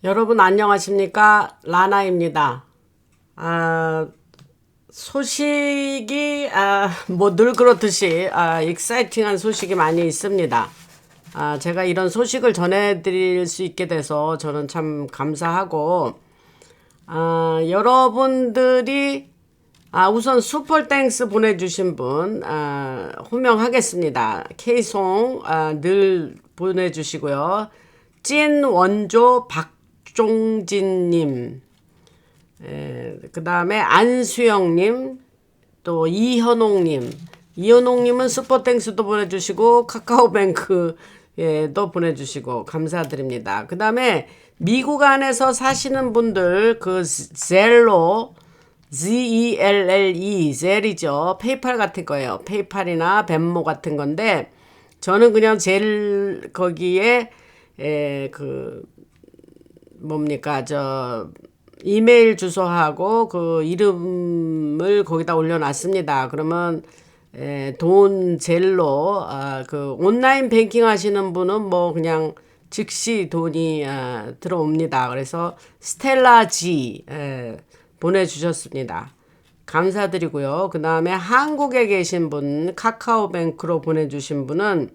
여러분 안녕하십니까? 라나입니다. 소식이 뭐 늘 그렇듯이 익사이팅한 소식이 많이 있습니다. 제가 이런 소식을 전해드릴 수 있게 돼서 저는 참 감사하고 여러분들이 우선 슈퍼땡스 보내주신 분 호명하겠습니다. K송 늘 보내주시고요. 찐 원조 박종진님, 그 다음에 안수영님, 또 이현옥님은 슈퍼땡스도 보내주시고 카카오뱅크에도 보내주시고 감사드립니다. 그 다음에 미국 안에서 사시는 분들 그 젤로 ZELLE 젤이죠. 페이팔 같은 거예요. 페이팔이나 벤모 같은 건데 저는 그냥 젤 거기에 뭡니까 이메일 주소하고 그 이름을 거기다 올려놨습니다. 그러면 돈 젤로 그 온라인 뱅킹 하시는 분은 뭐 그냥 즉시 돈이 들어옵니다. 그래서 스텔라 G 보내주셨습니다. 감사드리고요. 그 다음에 한국에 계신 분 카카오뱅크로 보내주신 분은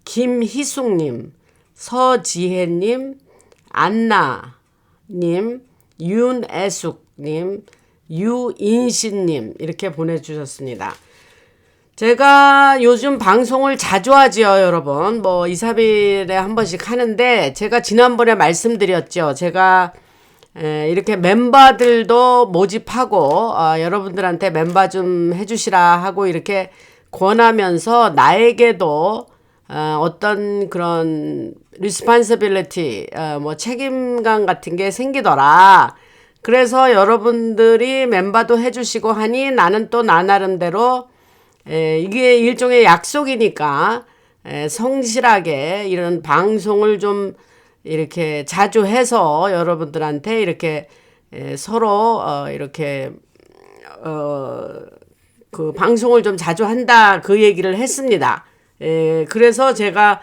김희숙님, 서지혜님, 안나님, 윤애숙님, 유인신님 이렇게 보내주셨습니다. 제가 요즘 방송을 자주 하지요, 여러분. 뭐 2, 3일에 한 번씩 하는데 제가 지난번에 말씀드렸죠. 제가 이렇게 멤버들도 모집하고 여러분들한테 멤버 좀 해주시라 하고 이렇게 권하면서 나에게도 어떤 그런 리스폰시빌리티 뭐 책임감 같은 게 생기더라. 그래서 여러분들이 멤버도 해주시고 하니 나는 또 나 나름대로 이게 일종의 약속이니까 성실하게 이런 방송을 좀 이렇게 자주 해서 여러분들한테 이렇게 서로 이렇게 그 방송을 좀 자주 한다 그 얘기를 했습니다. 그래서 제가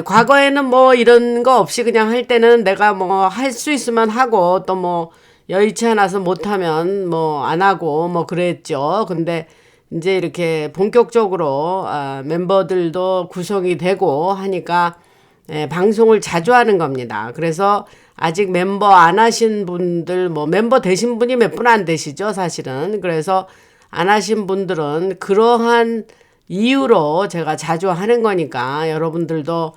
과거에는 뭐 이런 거 없이 그냥 할 때는 내가 뭐 할 수 있으면 하고 또 뭐 여의치 않아서 못하면 뭐 안 하고 뭐 그랬죠. 근데 이제 이렇게 본격적으로 멤버들도 구성이 되고 하니까 방송을 자주 하는 겁니다. 그래서 아직 멤버 안 하신 분들 뭐 멤버 되신 분이 몇 분 안 되시죠, 사실은. 그래서 안 하신 분들은 그러한 이유로 제가 자주 하는 거니까 여러분들도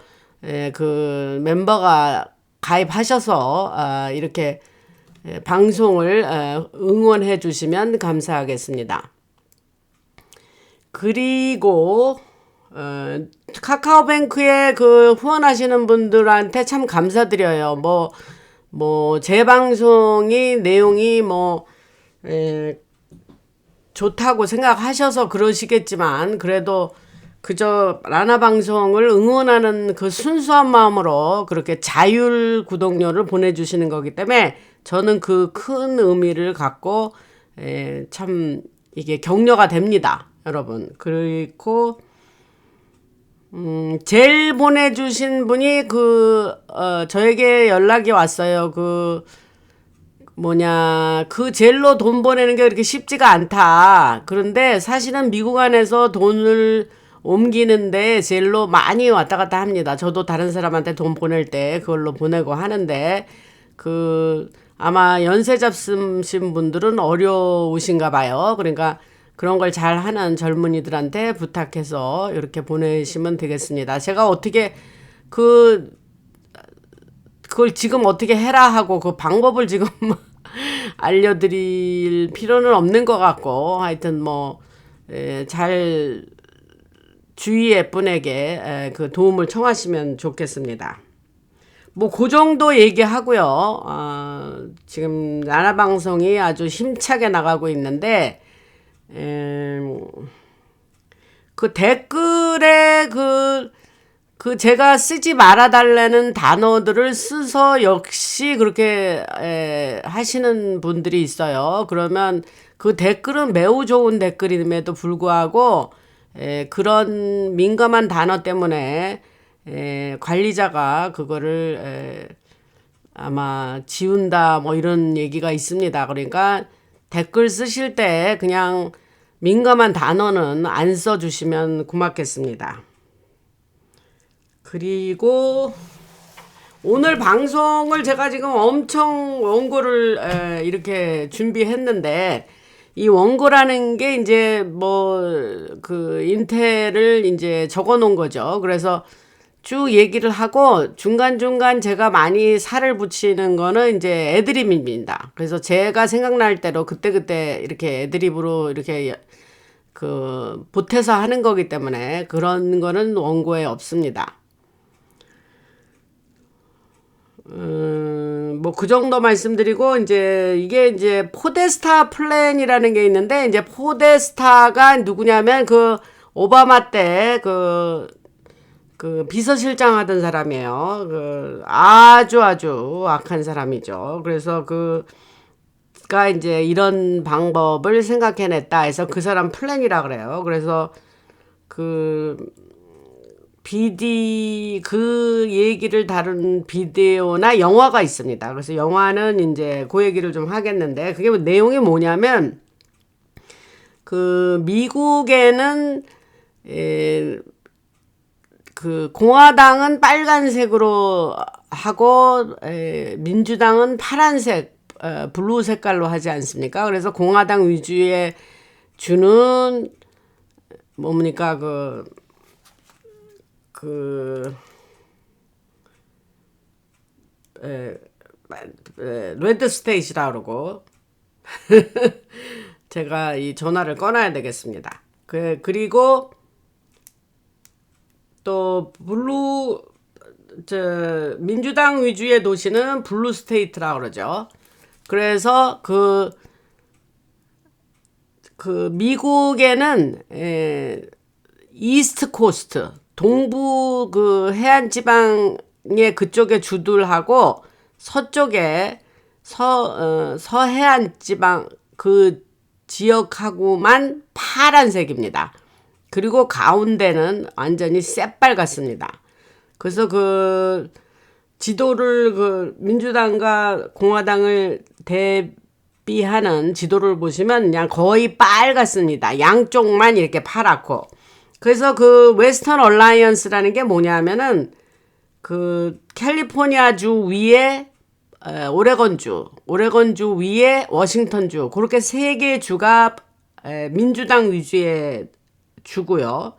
그 멤버가 가입하셔서 이렇게 방송을 응원해 주시면 감사하겠습니다. 그리고 카카오뱅크에 그 후원하시는 분들한테 참 감사드려요. 뭐 제 방송이 내용이 뭐 좋다고 생각하셔서 그러시겠지만 그래도 그저 라나 방송을 응원하는 그 순수한 마음으로 그렇게 자율 구독료를 보내주시는 거기 때문에 저는 그 큰 의미를 갖고 참 이게 격려가 됩니다, 여러분. 그리고 젤 보내주신 분이 저에게 연락이 왔어요. 그 젤로 돈 보내는 게 그렇게 쉽지가 않다. 그런데 사실은 미국 안에서 돈을 옮기는데 젤로 많이 왔다 갔다 합니다. 저도 다른 사람한테 돈 보낼 때 그걸로 보내고 하는데 아마 연세 잡수신 분들은 어려우신가 봐요. 그러니까 그런 걸 잘하는 젊은이들한테 부탁해서 이렇게 보내시면 되겠습니다. 제가 어떻게 그걸 지금 어떻게 해라 하고 그 방법을 지금 알려드릴 필요는 없는 것 같고 하여튼 잘 주위의 분에게 그 도움을 청하시면 좋겠습니다. 뭐 그 정도 얘기하고요. 지금 나라 방송이 아주 힘차게 나가고 있는데 그 댓글에 제가 쓰지 말아달라는 단어들을 써서 역시 그렇게 하시는 분들이 있어요. 그러면 그 댓글은 매우 좋은 댓글임에도 불구하고 그런 민감한 단어 때문에 관리자가 그거를 아마 지운다 뭐 이런 얘기가 있습니다. 그러니까 댓글 쓰실 때 그냥 민감한 단어는 안 써주시면 고맙겠습니다. 그리고 오늘 방송을 제가 지금 엄청 원고를 이렇게 준비했는데, 이 원고라는 게 이제 뭐 그 인텔을 이제 적어 놓은 거죠. 그래서 쭉 얘기를 하고 중간중간 제가 많이 살을 붙이는 거는 이제 애드립입니다. 그래서 제가 생각날 대로 그때그때 이렇게 애드립으로 이렇게 그 보태서 하는 거기 때문에 그런 거는 원고에 없습니다. 뭐 그 정도 말씀드리고, 이제 이게 이제 포데스타 플랜이라는 게 있는데, 이제 포데스타가 누구냐면 그 오바마 때 그 비서실장 하던 사람이에요. 그 아주 악한 사람이죠. 그래서 그가 이제 이런 방법을 생각해냈다 해서 그 사람 플랜이라 그래요. 그래서 그 그 얘기를 다룬 비디오나 영화가 있습니다. 그래서 영화는 이제 그 얘기를 좀 하겠는데, 그게 내용이 뭐냐면, 그 미국에는 그 공화당은 빨간색으로 하고 민주당은 파란색 블루 색깔로 하지 않습니까? 그래서 공화당 위주의 주는 뭡니까 레드 스테이트라 그러고 제가 이 전화를 꺼놔야 되겠습니다. 그리고 또 민주당 위주의 도시는 블루 스테이트라 그러죠. 그래서 그 미국에는 이스트 코스트 동부 그 해안 지방의 그쪽에 주들 하고, 서쪽에 서해안 지방 그 지역하고만 파란색입니다. 그리고 가운데는 완전히 새빨갛습니다. 그래서 그 지도를 그 민주당과 공화당을 대비하는 지도를 보시면 그냥 거의 빨갛습니다. 양쪽만 이렇게 파랗고. 그래서 그 웨스턴 얼라이언스라는 게 뭐냐면은 그 캘리포니아주 위에 오레곤주 위에 워싱턴주, 그렇게 세 개의 주가 민주당 위주의 주고요.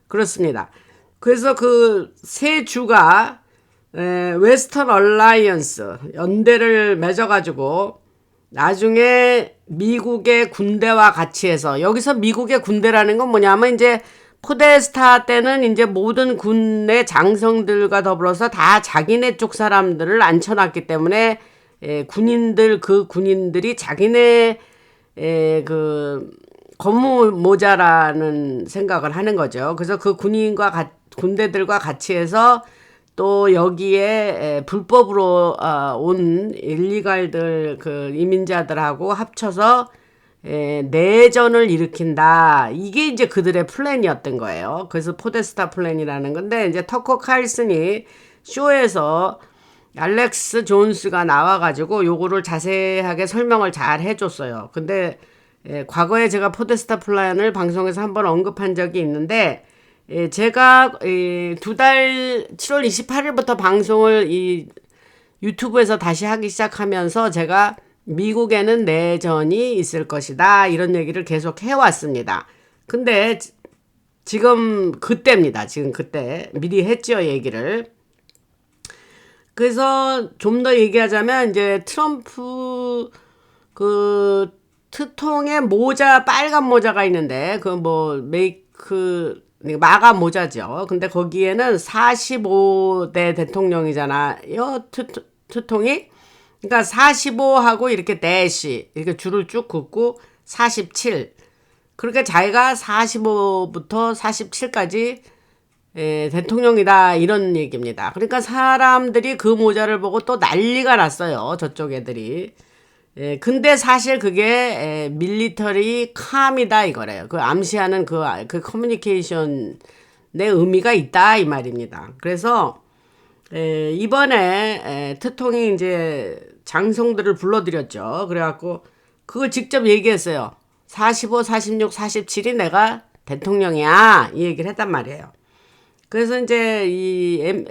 그렇습니다. 그래서 그 세 주가 웨스턴 얼라이언스 연대를 맺어가지고 나중에 미국의 군대와 같이 해서, 여기서 미국의 군대라는 건 뭐냐면 이제 포데스타 때는 이제 모든 군의 장성들과 더불어서 다 자기네 쪽 사람들을 앉혀놨기 때문에 군인들이 자기네 그 검무 모자라는 생각을 하는 거죠. 그래서 그 군대들과 같이 해서 또 여기에 불법으로 온 일리갈들 그 이민자들하고 합쳐서 내전을 일으킨다. 이게 이제 그들의 플랜이었던 거예요. 그래서 포데스타 플랜이라는 건데, 이제 터커 칼슨이 쇼에서 알렉스 존스가 나와가지고 요거를 자세하게 설명을 잘 해줬어요. 근데 과거에 제가 포데스타 플랜을 방송에서 한번 언급한 적이 있는데, 제가 7월 28일부터 방송을 이 유튜브에서 다시 하기 시작하면서 제가 미국에는 내전이 있을 것이다 이런 얘기를 계속 해왔습니다. 근데 지금 그때입니다. 지금 그때 미리 했죠, 얘기를. 그래서 좀 더 얘기하자면, 이제 트럼프 그 트통의 모자, 빨간 모자가 있는데 마가 모자죠. 근데 거기에는 45대 대통령이잖아요. 트통이. 그러니까 45하고 이렇게 대시 이렇게 줄을 쭉 긋고 47. 그러니까 자기가 45부터 47까지 대통령이다 이런 얘기입니다. 그러니까 사람들이 그 모자를 보고 또 난리가 났어요. 저쪽 애들이. 근데 사실 그게 밀리터리 캄이다 이거래요. 그 암시하는 그 커뮤니케이션의 의미가 있다 이 말입니다. 그래서 이번에 트통이 이제 장성들을 불러들였죠. 그래갖고 그걸 직접 얘기했어요. 45, 46, 47이 내가 대통령이야. 이 얘기를 했단 말이에요. 그래서 이제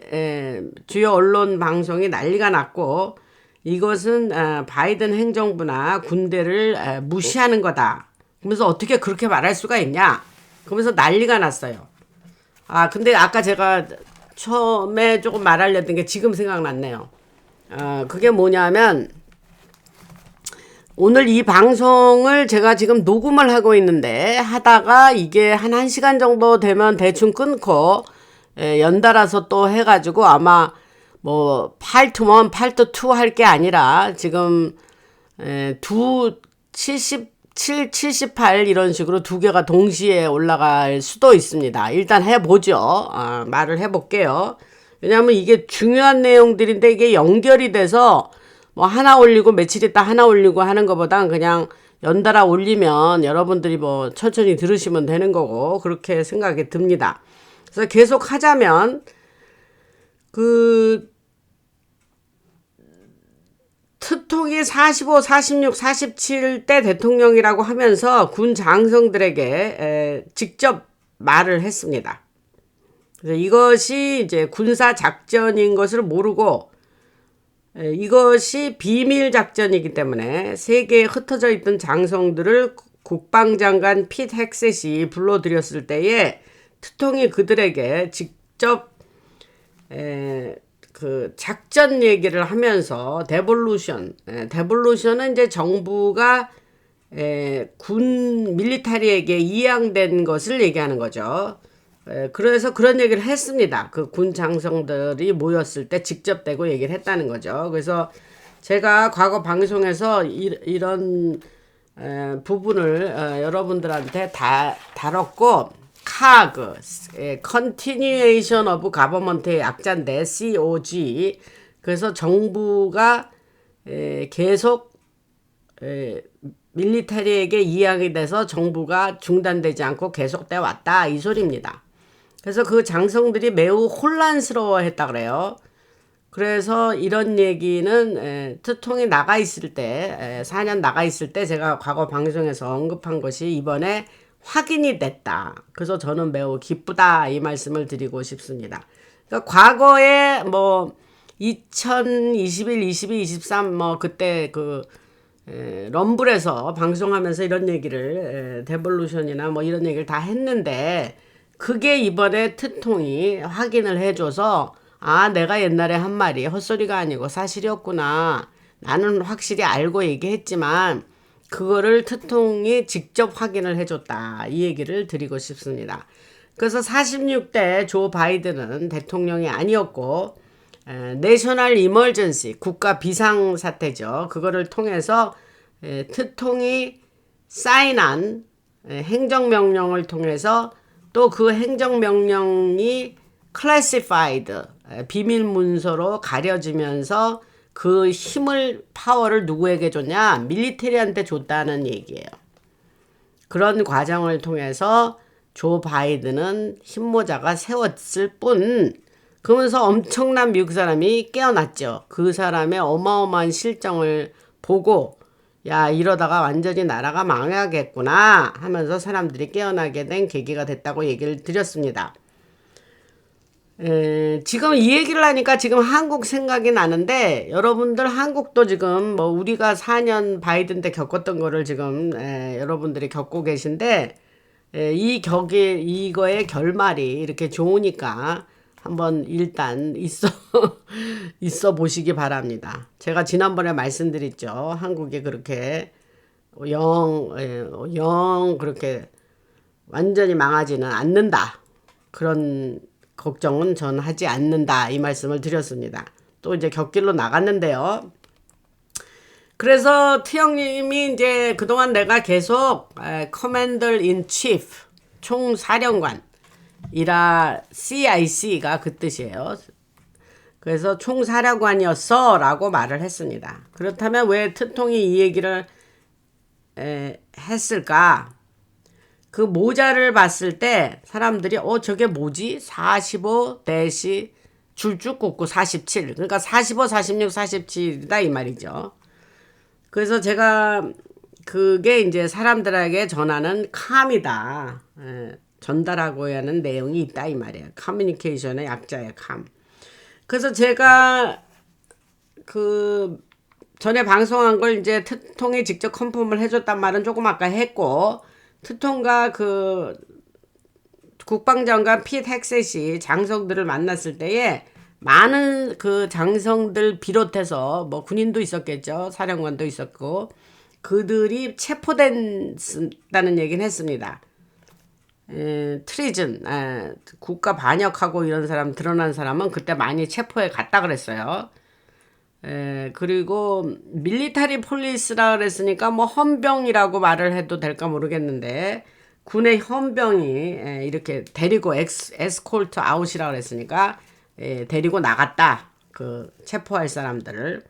주요 언론 방송이 난리가 났고 이것은 바이든 행정부나 군대를 무시하는 거다. 그러면서 어떻게 그렇게 말할 수가 있냐. 그러면서 난리가 났어요. 근데 아까 제가 처음에 조금 말하려던 게 지금 생각났네요. 그게 뭐냐면 오늘 이 방송을 제가 지금 녹음을 하고 있는데 하다가 이게 한 1시간 정도 되면 대충 끊고 연달아서 또 해가지고 아마 뭐 파트 1, 파트 2 할 게 아니라 지금 77, 78 이런 식으로 두 개가 동시에 올라갈 수도 있습니다. 일단 해보죠. 말을 해볼게요. 왜냐하면 이게 중요한 내용들인데 이게 연결이 돼서 뭐 하나 올리고 며칠 있다 하나 올리고 하는 것보단 그냥 연달아 올리면 여러분들이 뭐 천천히 들으시면 되는 거고 그렇게 생각이 듭니다. 그래서 계속 하자면 트통이 45, 46, 47대 대통령이라고 하면서 군 장성들에게 직접 말을 했습니다. 그래서 이것이 이제 군사 작전인 것을 모르고 이것이 비밀 작전이기 때문에 세계에 흩어져 있던 장성들을 국방장관 핏 헥셋이 불러들였을 때에 트통이 그들에게 직접 그 작전 얘기를 하면서 데볼루션은 이제 정부가 군 밀리터리에게 이양된 것을 얘기하는 거죠. 그래서 그런 얘기를 했습니다. 그 군 장성들이 모였을 때 직접 대고 얘기를 했다는 거죠. 그래서 제가 과거 방송에서 이런 부분을 여러분들한테 다 다뤘고 COG, Continuation of Government의 약자인데 COG. 그래서 정부가 계속 밀리터리에게 이양이 돼서 정부가 중단되지 않고 계속돼 왔다 이 소리입니다. 그래서 그 장성들이 매우 혼란스러워 했다 그래요. 그래서 이런 얘기는 트통이 나가 있을 때 4년 나가 있을 때 제가 과거 방송에서 언급한 것이 이번에 확인이 됐다. 그래서 저는 매우 기쁘다 이 말씀을 드리고 싶습니다. 그러니까 과거에 뭐 2021, 22, 23 뭐 그때 그 럼블에서 방송하면서 이런 얘기를 데볼루션이나 뭐 이런 얘기를 다 했는데 그게 이번에 트통이 확인을 해줘서 내가 옛날에 한 말이 헛소리가 아니고 사실이었구나. 나는 확실히 알고 얘기했지만 그거를 트통이 직접 확인을 해줬다. 이 얘기를 드리고 싶습니다. 그래서 46대 조 바이든은 대통령이 아니었고 내셔널 이머전시 국가 비상사태죠. 그거를 통해서 트통이 사인한 행정명령을 통해서 또 그 행정명령이 classified 비밀 문서로 가려지면서 그 힘을 파워를 누구에게 줬냐? 밀리터리한테 줬다는 얘기예요. 그런 과정을 통해서 조 바이든은 힘모자가 세웠을 뿐 그러면서 엄청난 미국 사람이 깨어났죠. 그 사람의 어마어마한 실정을 보고 야 이러다가 완전히 나라가 망하겠구나 하면서 사람들이 깨어나게 된 계기가 됐다고 얘기를 드렸습니다. 지금 이 얘기를 하니까 지금 한국 생각이 나는데 여러분들 한국도 지금 뭐 우리가 4년 바이든 때 겪었던 거를 지금 여러분들이 겪고 계신데 이거의 결말이 이렇게 좋으니까 한번 일단 있어 보시기 바랍니다. 제가 지난번에 말씀드렸죠. 한국이 그렇게 영 그렇게 완전히 망하지는 않는다. 그런 걱정은 전 하지 않는다. 이 말씀을 드렸습니다. 또 이제 격길로 나갔는데요. 그래서 트형님이 이제 그동안 내가 계속 Commander in Chief 총사령관 CIC가 그 뜻이에요. 그래서 총사령관이었어 라고 말을 했습니다. 그렇다면 왜 트통이 이 얘기를 했을까? 그 모자를 봤을 때 사람들이 저게 뭐지? 45-46 줄쭉 긋고 47. 그러니까 45, 46, 47이다 이 말이죠. 그래서 제가 그게 이제 사람들에게 전하는 캄이다. 전달하고 하는 내용이 있다 이 말이에요. 커뮤니케이션의 약자의 캄. 그래서 제가 그 전에 방송한 걸 이제 트통이 직접 컨펌을 해줬단 말은 조금 아까 했고, 트통과 그 국방장관 핏 헥셋이 장성들을 만났을 때에 많은 그 장성들 비롯해서 뭐 군인도 있었겠죠. 사령관도 있었고 그들이 체포된다는 얘기는 했습니다. 트리즌, 국가 반역하고 이런 사람 드러난 사람은 그때 많이 체포해 갔다 그랬어요. 그리고 밀리터리 폴리스라 그랬으니까 뭐 헌병이라고 말을 해도 될까 모르겠는데 군의 헌병이 이렇게 데리고 에스콜트 아웃이라 그랬으니까 데리고 나갔다. 그 체포할 사람들을.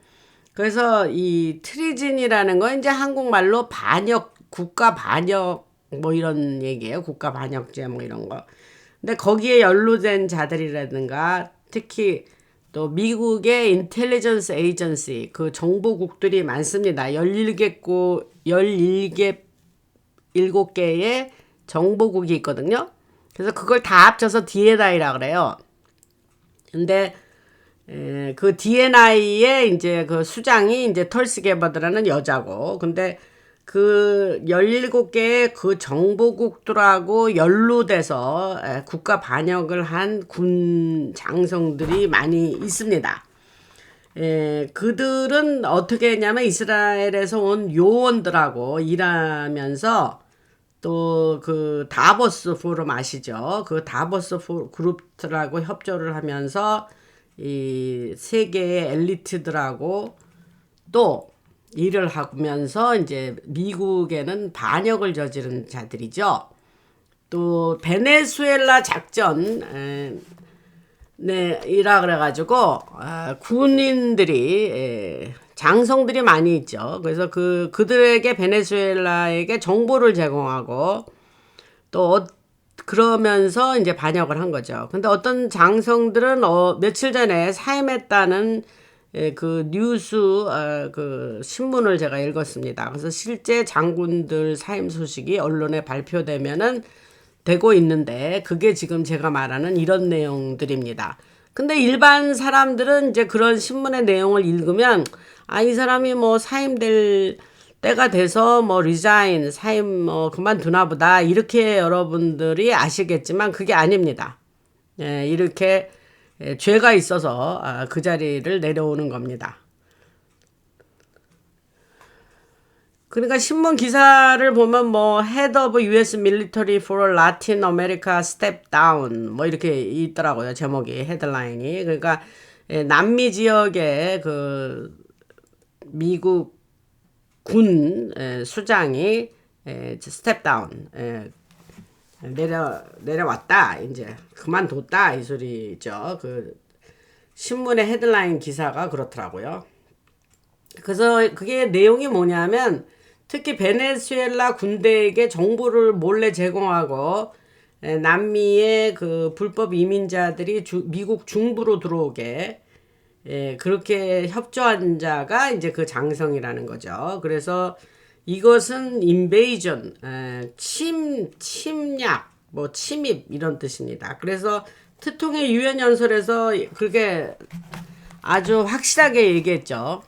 그래서 이 트리즌이라는 건 이제 한국말로 반역, 국가 반역 뭐 이런 얘기예요. 국가 반역죄 뭐 이런 거. 근데 거기에 연루된 자들이라든가 특히 또 미국의 인텔리전스 에이전시 그 정보국들이 많습니다. 17개의 정보국이 있거든요. 그래서 그걸 다 합쳐서 DNI라 그래요. 근데 그 DNI의 이제 그 수장이 이제 털스 게버드라는 여자고, 근데 그 17개의 그 정보국들하고 연루돼서 국가 반역을 한 군 장성들이 많이 있습니다. 그들은 어떻게 했냐면 이스라엘에서 온 요원들하고 일하면서 또 그 다보스 포럼 아시죠? 그 다보스 그룹들하고 협조를 하면서 이 세계의 엘리트들하고 또 일을 하면서 이제 미국에는 반역을 저지른 자들이죠. 또 베네수엘라 작전 이라 그래가지고 군인들이 장성들이 많이 있죠. 그래서 그들에게 베네수엘라에게 정보를 제공하고 또 그러면서 이제 반역을 한 거죠. 근데 어떤 장성들은 며칠 전에 사임했다는 그 뉴스 그 신문을 제가 읽었습니다. 그래서 실제 장군들 사임 소식이 언론에 발표되면은 되고 있는데 그게 지금 제가 말하는 이런 내용들입니다. 근데 일반 사람들은 이제 그런 신문의 내용을 읽으면 이 사람이 뭐 사임될 때가 돼서 뭐 리자인 사임 뭐 그만두나 보다 이렇게 여러분들이 아시겠지만 그게 아닙니다. 이렇게 죄가 있어서 그 자리를 내려오는 겁니다. 그러니까 신문 기사를 보면 뭐 Head of US Military for Latin America Step Down 뭐 이렇게 있더라고요. 제목이 헤드라인이. 그러니까 남미 지역의 그 미국 군 수장이 스텝 다운 내려왔다. 이제 그만뒀다 이 소리죠. 그 신문의 헤드라인 기사가 그렇더라고요. 그래서 그게 내용이 뭐냐면 특히 베네수엘라 군대에게 정보를 몰래 제공하고 남미의 그 불법 이민자들이 미국 중부로 들어오게 그렇게 협조한 자가 이제 그 장성이라는 거죠. 그래서 이것은 인베이전, 침략, 뭐 침입 이런 뜻입니다. 그래서 트통의 유엔 연설에서 그렇게 아주 확실하게 얘기했죠.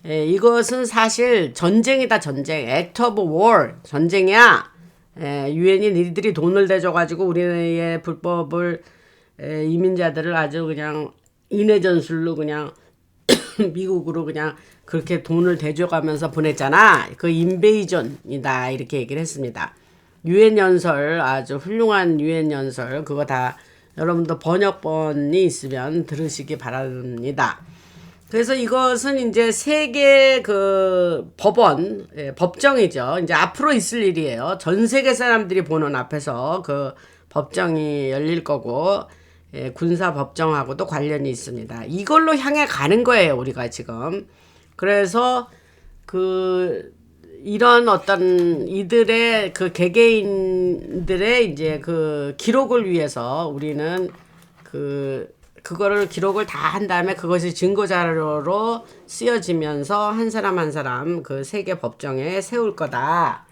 이것은 사실 전쟁이다, 전쟁. Act of War, 전쟁이야. 유엔이 니들이 돈을 대줘가지고 우리의 불법을 이민자들을 아주 그냥 인해 전술로 그냥 미국으로 그냥 그렇게 돈을 대줘가면서 보냈잖아. 그 인베이전이다 이렇게 얘기를 했습니다. 유엔 연설 아주 훌륭한 유엔 연설 그거 다 여러분도 번역본이 있으면 들으시기 바랍니다. 그래서 이것은 이제 세계 그 법원, 법정이죠. 이제 앞으로 있을 일이에요. 전 세계 사람들이 보는 앞에서 그 법정이 열릴 거고, 군사 법정하고도 관련이 있습니다. 이걸로 향해 가는 거예요, 우리가 지금. 그래서 이런 어떤 이들의 그 개개인들의 이제 그 기록을 위해서 우리는 그거를 기록을 다 한 다음에 그것이 증거자료로 쓰여지면서 한 사람 한 사람 그 세계 법정에 세울 거다.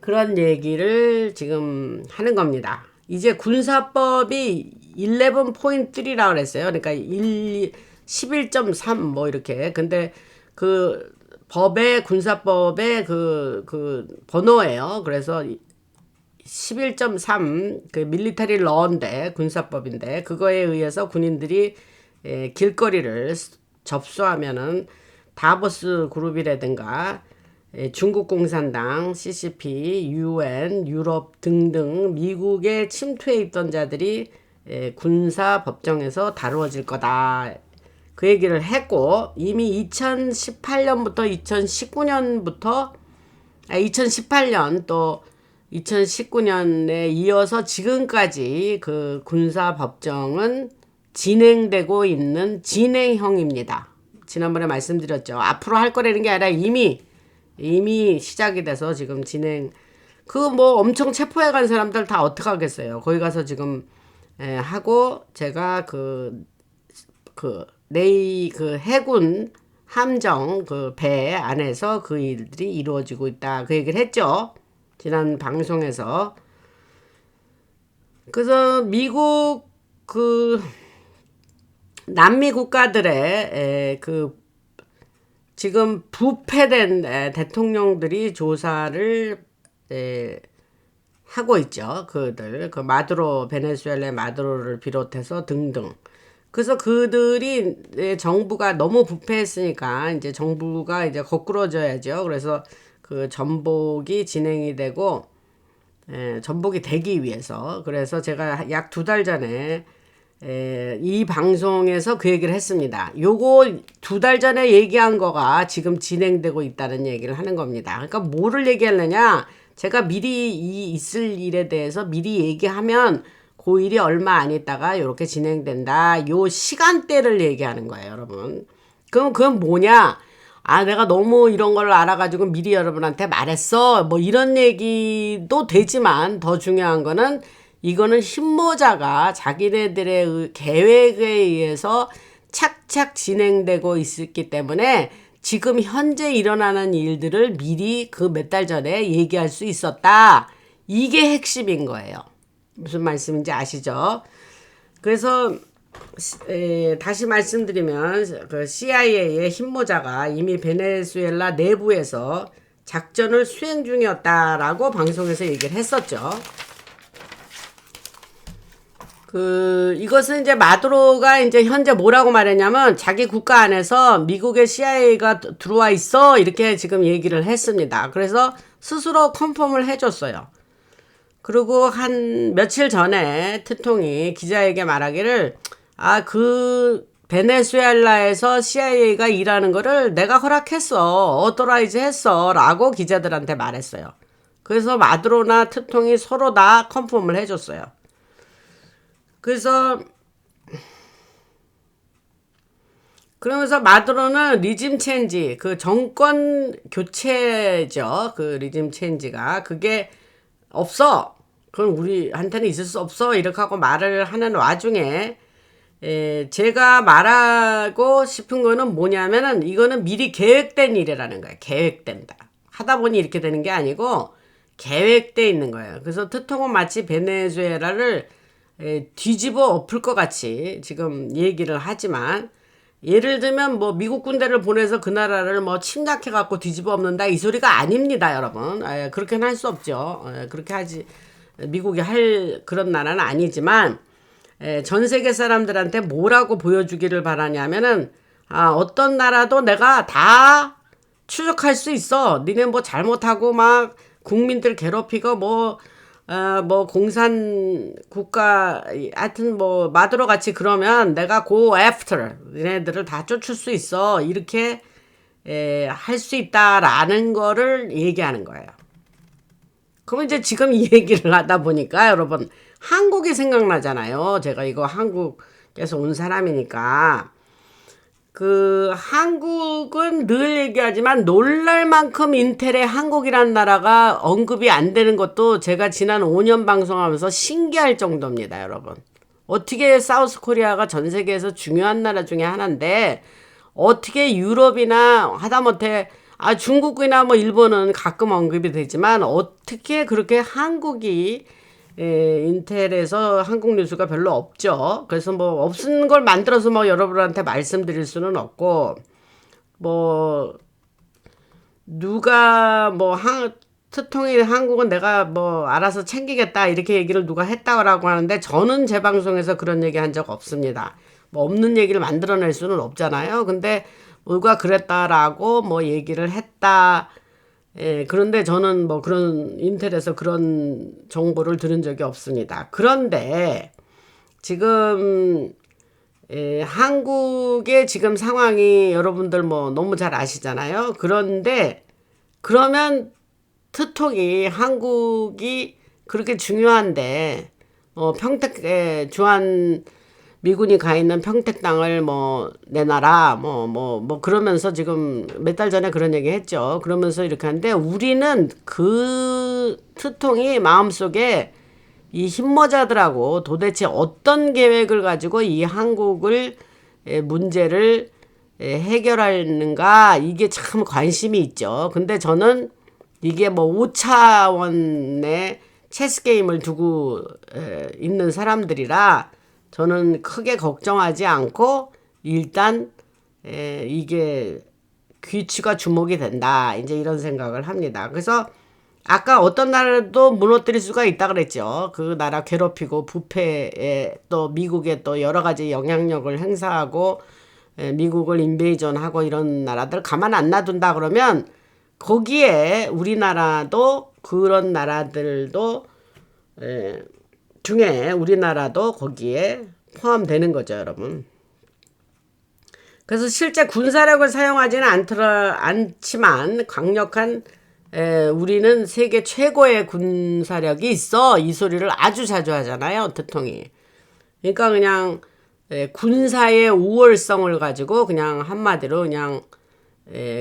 그런 얘기를 지금 하는 겁니다. 이제 군사법이 11.3라고 그랬어요. 그러니까 11.3 뭐 이렇게. 근데 그 법의 군사법의 그 번호예요. 그래서 11.3 그 밀리터리 러인데 군사법인데 그거에 의해서 군인들이 길거리를 접수하면은 다보스 그룹이라든가 중국 공산당, CCP, UN, 유럽 등등 미국에 침투해 있던 자들이 군사 법정에서 다루어질 거다. 그 얘기를 했고 이미 2018년부터 2019년부터 2018년 또 2019년에 이어서 지금까지 그 군사 법정은 진행되고 있는 진행형입니다. 지난번에 말씀드렸죠. 앞으로 할 거라는 게 아니라 이미 시작이 돼서 지금 진행. 그 뭐 엄청 체포해 간 사람들 다 어떻게 하겠어요. 거기 가서 지금 하고 제가 그 해군 함정 그 배 안에서 그 일들이 이루어지고 있다. 그 얘기를 했죠. 지난 방송에서. 그래서 미국 그 남미 국가들의 그 지금 부패된 대통령들이 조사를 하고 있죠. 그들 그 마두로 베네수엘라의 마두로를 비롯해서 등등. 그래서 그들이 정부가 너무 부패했으니까 이제 정부가 이제 거꾸로져야죠. 그래서 그 전복이 진행이 되고 전복이 되기 위해서. 그래서 제가 약 2달 전에 이 방송에서 그 얘기를 했습니다. 요거 2달 전에 얘기한 거가 지금 진행되고 있다는 얘기를 하는 겁니다. 그러니까 뭐를 얘기하느냐? 제가 미리 있을 일에 대해서 미리 얘기하면 그 일이 얼마 안 있다가 이렇게 진행된다. 요 시간대를 얘기하는 거예요, 여러분. 그럼 그건 뭐냐? 아, 내가 너무 이런 걸 알아가지고 미리 여러분한테 말했어. 뭐 이런 얘기도 되지만 더 중요한 거는 이거는 힘모자가 자기네들의 계획에 의해서 착착 진행되고 있었기 때문에 지금 현재 일어나는 일들을 미리 그 몇 달 전에 얘기할 수 있었다. 이게 핵심인 거예요. 무슨 말씀인지 아시죠? 그래서 다시 말씀드리면 그 CIA의 힘모자가 이미 베네수엘라 내부에서 작전을 수행 중이었다라고 방송에서 얘기를 했었죠. 이것은 이제 마두로가 이제 현재 뭐라고 말했냐면 자기 국가 안에서 미국의 CIA가 들어와 있어 이렇게 지금 얘기를 했습니다. 그래서 스스로 컨펌을 해줬어요. 그리고 한 며칠 전에 트통이 기자에게 말하기를 그 베네수엘라에서 CIA가 일하는 거를 내가 허락했어. 어토라이즈 했어. 라고 기자들한테 말했어요. 그래서 마두로나 트통이 서로 다 컨펌을 해줬어요. 그러면서 마두로는 리짐 체인지, 그 정권 교체죠. 그 리짐 체인지가 그게 없어. 그건 우리한테는 있을 수 없어. 이렇게 하고 말을 하는 와중에 제가 말하고 싶은 거는 뭐냐면은 이거는 미리 계획된 일이라는 거예요. 계획된다. 하다 보니 이렇게 되는 게 아니고 계획돼 있는 거예요. 그래서 트통은 마치 베네수엘라를 뒤집어 엎을 것 같이 지금 얘기를 하지만 예를 들면 뭐 미국 군대를 보내서 그 나라를 뭐 침략해 갖고 뒤집어 엎는다 이 소리가 아닙니다, 여러분. 그렇게는 할 수 없죠. 그렇게 하지 미국이 할 그런 나라는 아니지만 전 세계 사람들한테 뭐라고 보여주기를 바라냐면은 어떤 나라도 내가 다 추적할 수 있어. 니네 뭐 잘못하고 막 국민들 괴롭히고 뭐 공산 국가, 하여튼 뭐, 마두로 같이 그러면 내가 go after, 얘네들을 다 쫓을 수 있어. 이렇게, 할 수 있다라는 거를 얘기하는 거예요. 그럼 이제 지금 이 얘기를 하다 보니까 여러분, 한국이 생각나잖아요. 제가 이거 한국에서 온 사람이니까. 한국은 늘 얘기하지만 놀랄 만큼 인텔의 한국이란 나라가 언급이 안 되는 것도 제가 지난 5년 방송하면서 신기할 정도입니다, 여러분. 어떻게 사우스 코리아가 전 세계에서 중요한 나라 중에 하나인데 어떻게 유럽이나 하다못해 중국이나 뭐 일본은 가끔 언급이 되지만 어떻게 그렇게 한국이 인텔에서 한국 뉴스가 별로 없죠. 그래서 뭐 없은 걸 만들어서 뭐 여러분한테 말씀드릴 수는 없고 뭐 누가 뭐 트통이 한국은 내가 뭐 알아서 챙기겠다 이렇게 얘기를 누가 했다고 하는데 저는 제 방송에서 그런 얘기 한 적 없습니다. 뭐 없는 얘기를 만들어낼 수는 없잖아요. 근데 누가 그랬다라고 뭐 얘기를 했다. 그런데 저는 뭐 그런 인텔에서 그런 정보를 들은 적이 없습니다. 그런데 지금 한국의 지금 상황이 여러분들 뭐 너무 잘 아시잖아요. 그런데 그러면 트통이 한국이 그렇게 중요한데 평택 주한 미군이 가 있는 평택 땅을 뭐 내놔라 뭐 그러면서 지금 몇 달 전에 그런 얘기 했죠. 그러면서 이렇게 하는데 우리는 그 트통이 마음속에 이 흰모자들하고 도대체 어떤 계획을 가지고 이 한국을 문제를 해결하는가 이게 참 관심이 있죠. 근데 저는 이게 뭐 5차원의 체스 게임을 두고 있는 사람들이라 저는 크게 걱정하지 않고 일단 이게 귀치가 주목이 된다. 이제 이런 생각을 합니다. 그래서 아까 어떤 나라도 무너뜨릴 수가 있다 그랬죠. 그 나라 괴롭히고 부패에 또 미국에 또 여러 가지 영향력을 행사하고 미국을 인베이전하고 이런 나라들 가만 안 놔둔다 그러면 거기에 우리나라도 그런 나라들도 중에 우리나라도 거기에 포함되는 거죠, 여러분. 그래서 실제 군사력을 사용하지는 않지만 강력한 우리는 세계 최고의 군사력이 있어 이 소리를 아주 자주 하잖아요, 대통령이. 그러니까 그냥 군사의 우월성을 가지고 그냥 한마디로 그냥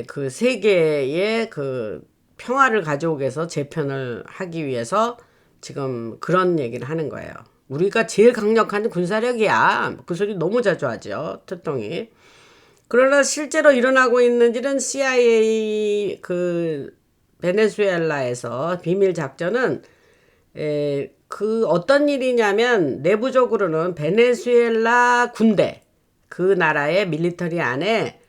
그 세계의 그 평화를 가져오기 위해서 재편을 하기 위해서 지금 그런 얘기를 하는 거예요. 우리가 제일 강력한 군사력이야. 그 소리 너무 자주 하죠, 특동이. 그러나 실제로 일어나고 있는 일은 CIA 그 베네수엘라에서 비밀 작전은 그 어떤 일이냐면 내부적으로는 베네수엘라 군대 그 나라의 밀리터리 안에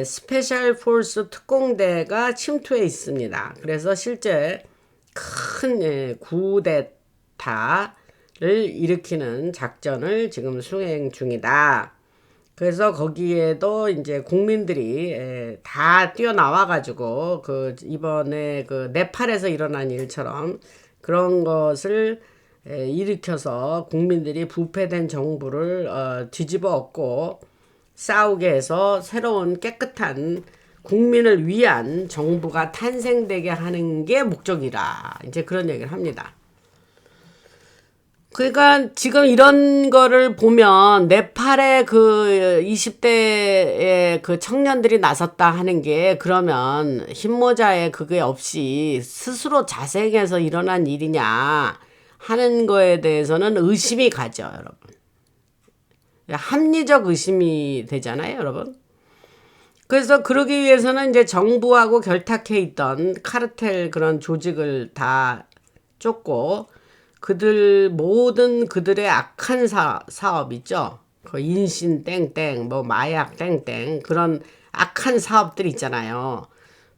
스페셜 포스 특공대가 침투해 있습니다. 그래서 실제 큰 쿠데타를 일으키는 작전을 지금 수행 중이다. 그래서 거기에도 이제 국민들이 다 뛰어나와 가지고 그 이번에 그 네팔에서 일어난 일처럼 그런 것을 일으켜서 국민들이 부패된 정부를 뒤집어 엎고 싸우게 해서 새로운 깨끗한 국민을 위한 정부가 탄생되게 하는 게 목적이라 이제 그런 얘기를 합니다. 그러니까 지금 이런 거를 보면 네팔의 그 20대의 그 청년들이 나섰다 하는 게 그러면 흰모자에 그게 없이 스스로 자생해서 일어난 일이냐 하는 거에 대해서는 의심이 가죠, 여러분. 합리적 의심이 되잖아요, 여러분. 그래서 그러기 위해서는 이제 정부하고 결탁해 있던 카르텔 그런 조직을 다 쫓고 그들 모든 그들의 악한 사업 있죠. 그 인신 땡땡 뭐 마약 땡땡 그런 악한 사업들 있잖아요.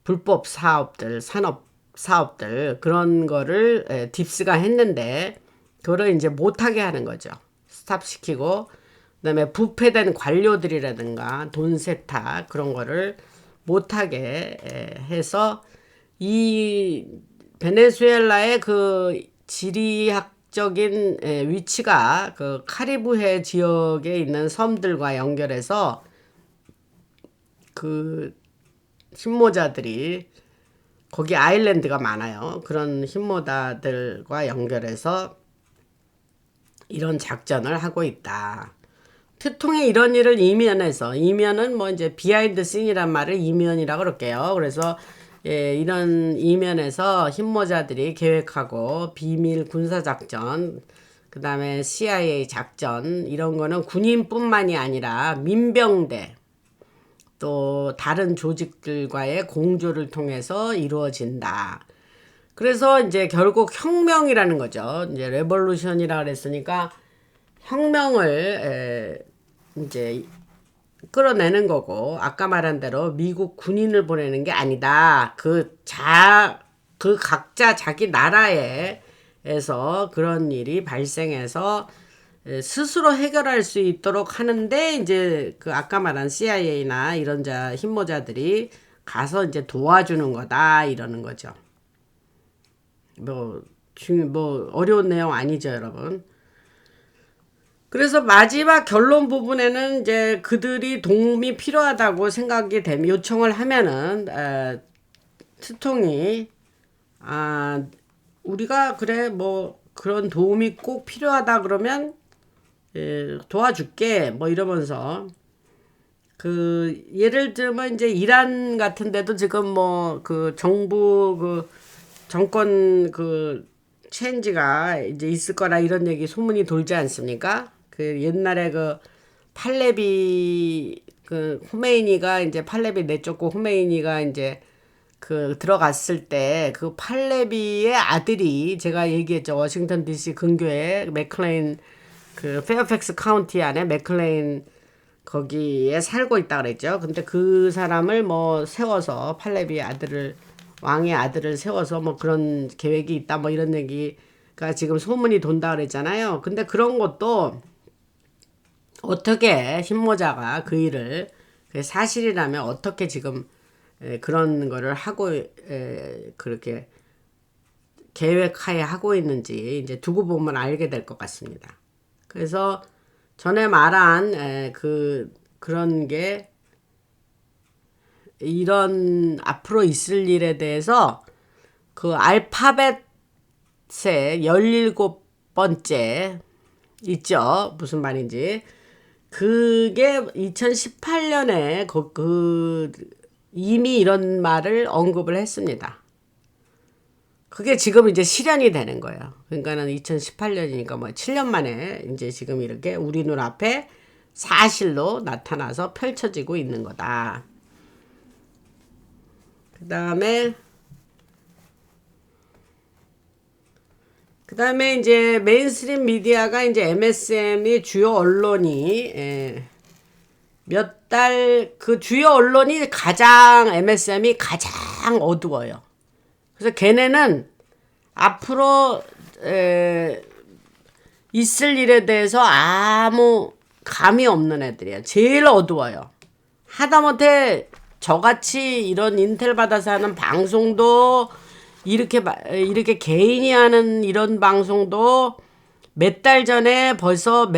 불법 사업들 산업 사업들 그런 거를 딥스가 했는데 그거를 이제 못하게 하는 거죠. 스탑시키고 그다음에 부패된 관료들이라든가 돈 세탁 그런 거를 못하게 해서 이 베네수엘라의 그 지리학적인 위치가 그 카리브해 지역에 있는 섬들과 연결해서 그 흰모자들이 거기 아일랜드가 많아요. 그런 흰모자들과 연결해서 이런 작전을 하고 있다. 트통의 이런 일을 이면은 뭐 이제 비하인드 씬이란 말을 이면이라고 그럴게요. 그래서 이런 이면에서 흰모자들이 계획하고 비밀 군사작전 그 다음에 CIA 작전 이런 거는 군인뿐만이 아니라 민병대 또 다른 조직들과의 공조를 통해서 이루어진다. 그래서 이제 결국 혁명이라는 거죠. 이제 레볼루션이라 그랬으니까 혁명을 이제 끌어내는 거고, 아까 말한 대로 미국 군인을 보내는 게 아니다. 그 각자 자기 나라에서 그런 일이 발생해서 스스로 해결할 수 있도록 하는데, 이제 그 아까 말한 CIA나 이런 힘모자들이 가서 이제 도와주는 거다 이러는 거죠. 뭐 어려운 내용 아니죠, 여러분. 그래서 마지막 결론 부분에는 이제 그들이 도움이 필요하다고 생각이 되면 요청을 하면은 트통이 우리가 그래 뭐 그런 도움이 꼭 필요하다 그러면 도와줄게 뭐 이러면서 그 예를 들면 이제 이란 같은 데도 지금 뭐 그 정부 그 정권 그 체인지가 이제 있을 거라 이런 얘기 소문이 돌지 않습니까? 그 옛날에 그 팔레비 그 호메이니가 이제 팔레비 내쫓고 호메이니가 이제 그 들어갔을 때 그 팔레비의 아들이 제가 얘기했죠. 워싱턴 DC 근교에 맥클레인 그 페어팩스 카운티 안에 맥클레인 거기에 살고 있다 그랬죠. 근데 그 사람을 뭐 세워서 팔레비의 아들을 왕의 아들을 세워서 뭐 그런 계획이 있다 뭐 이런 얘기가 지금 소문이 돈다 그랬잖아요. 근데 그런 것도 어떻게 흰모자가 그 일을 사실이라면 어떻게 지금 그런 거를 하고 그렇게 계획하에 하고 있는지 이제 두고 보면 알게 될 것 같습니다. 그래서 전에 말한 그런 게 이런 앞으로 있을 일에 대해서 그 알파벳의 17번째 있죠. 무슨 말인지. 그게 2018년에 이미 이런 말을 언급을 했습니다. 그게 지금 이제 실현이 되는 거예요. 그러니까는 2018년이니까 뭐 7년 만에 이제 지금 이렇게 우리 눈앞에 사실로 나타나서 펼쳐지고 있는 거다. 그 다음에 이제 메인스트림 미디어가 이제 MSM이 주요 언론이 그 주요 언론이 MSM이 가장 어두워요. 그래서 걔네는 앞으로 있을 일에 대해서 아무 감이 없는 애들이에요. 제일 어두워요. 하다못해 저같이 이런 인텔 받아서 하는 방송도 이렇게 개인이 하는 이런 방송도 몇 달 전에 벌써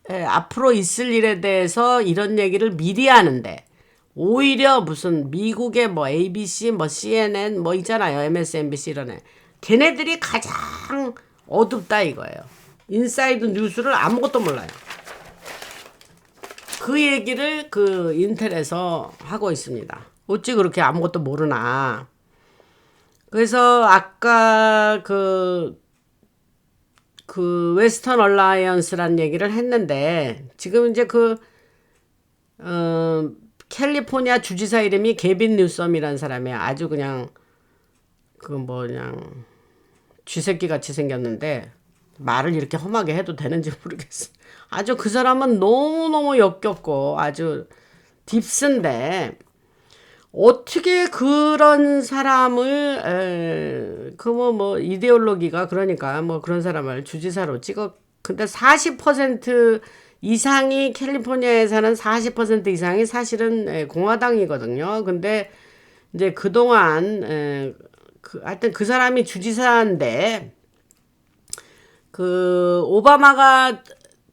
앞으로 있을 일에 대해서 이런 얘기를 미리 하는데, 오히려 무슨 미국의 뭐 ABC 뭐 CNN 뭐 있잖아요. MSNBC 이런 애. 걔네들이 가장 어둡다 이거예요. 인사이드 뉴스를 아무것도 몰라요. 그 얘기를 그 인텔에서 하고 있습니다. 어찌 그렇게 아무것도 모르나. 그래서 아까 그 웨스턴 얼라이언스란 얘기를 했는데, 지금 이제 캘리포니아 주지사 이름이 게빈 뉴섬이라는 사람이에요. 아주 그냥 그냥 쥐새끼 같이 생겼는데 말을 이렇게 험하게 해도 되는지 모르겠어. 아주 그 사람은 너무너무 역겹고 아주 딥스인데, 어떻게 그런 사람을 뭐 이데올로기가 그러니까 뭐 그런 사람을 주지사로 찍어. 근데 40% 이상이 캘리포니아에 사는 40% 이상이 사실은 공화당이거든요. 근데 이제 그동안 하여튼 그 사람이 주지사인데 그 오바마가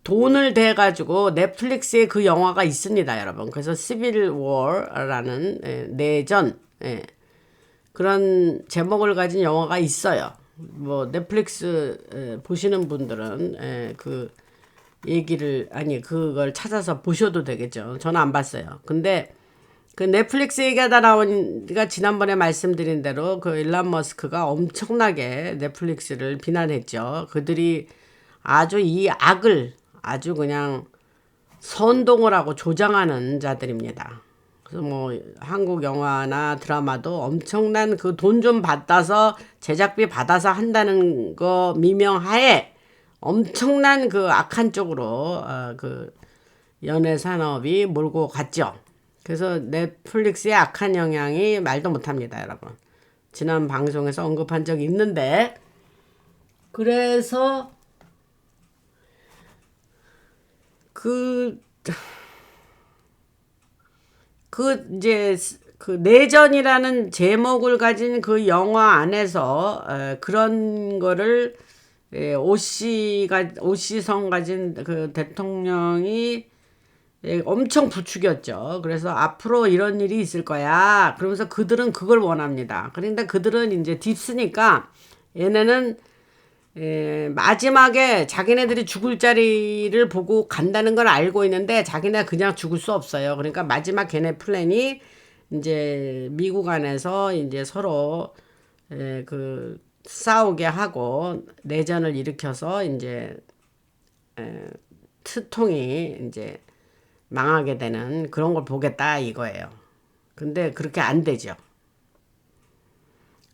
돈을 대가지고 넷플릭스에 그 영화가 있습니다, 여러분. 그래서 시빌 워라는 내전 그런 제목을 가진 영화가 있어요. 뭐 넷플릭스 보시는 분들은 그 얘기를 그걸 찾아서 보셔도 되겠죠. 저는 안 봤어요. 근데 그 넷플릭스 얘기하다 나오니까 지난번에 말씀드린 대로 그 일론 머스크가 엄청나게 넷플릭스를 비난했죠. 그들이 아주 이 악을 아주 그냥 선동을 하고 조장하는 자들입니다. 그래서 뭐 한국 영화나 드라마도 엄청난 그 돈 좀 받아서 제작비 받아서 한다는 거 미명하에 엄청난 그 악한 쪽으로 그 연예 산업이 몰고 갔죠. 그래서 넷플릭스의 악한 영향이 말도 못합니다, 여러분. 지난 방송에서 언급한 적이 있는데, 그래서 그 이제 그 내전이라는 제목을 가진 그 영화 안에서 그런 거를 오씨성 가진 그 대통령이 엄청 부추겼죠. 그래서 앞으로 이런 일이 있을 거야. 그러면서 그들은 그걸 원합니다. 그런데 그들은 이제 딥스니까 얘네는 마지막에 자기네들이 죽을 자리를 보고 간다는 걸 알고 있는데 자기네 그냥 죽을 수 없어요. 그러니까 마지막 걔네 플랜이 이제 미국 안에서 이제 서로 그 싸우게 하고 내전을 일으켜서 이제 트통이 이제 망하게 되는 그런 걸 보겠다 이거예요. 근데 그렇게 안 되죠.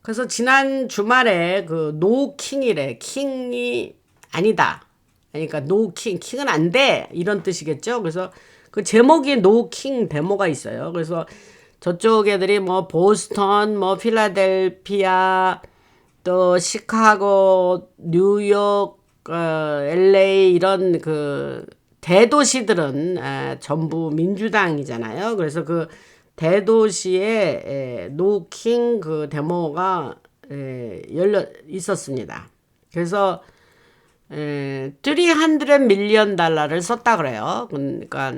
그래서 지난 주말에 그 노킹이래. 킹이 아니다. 그러니까 노킹, 킹은 안 돼. 이런 뜻이겠죠. 그래서 그 제목이 노킹 데모가 있어요. 그래서 저쪽 애들이 뭐 보스턴, 뭐 필라델피아, 또 시카고, 뉴욕, LA 이런 그 대도시들은 전부 민주당이잖아요. 그래서 그 대도시에 노킹 그 데모가 열려 있었습니다. 그래서 300 밀리언 달러를 썼다 그래요. 그러니까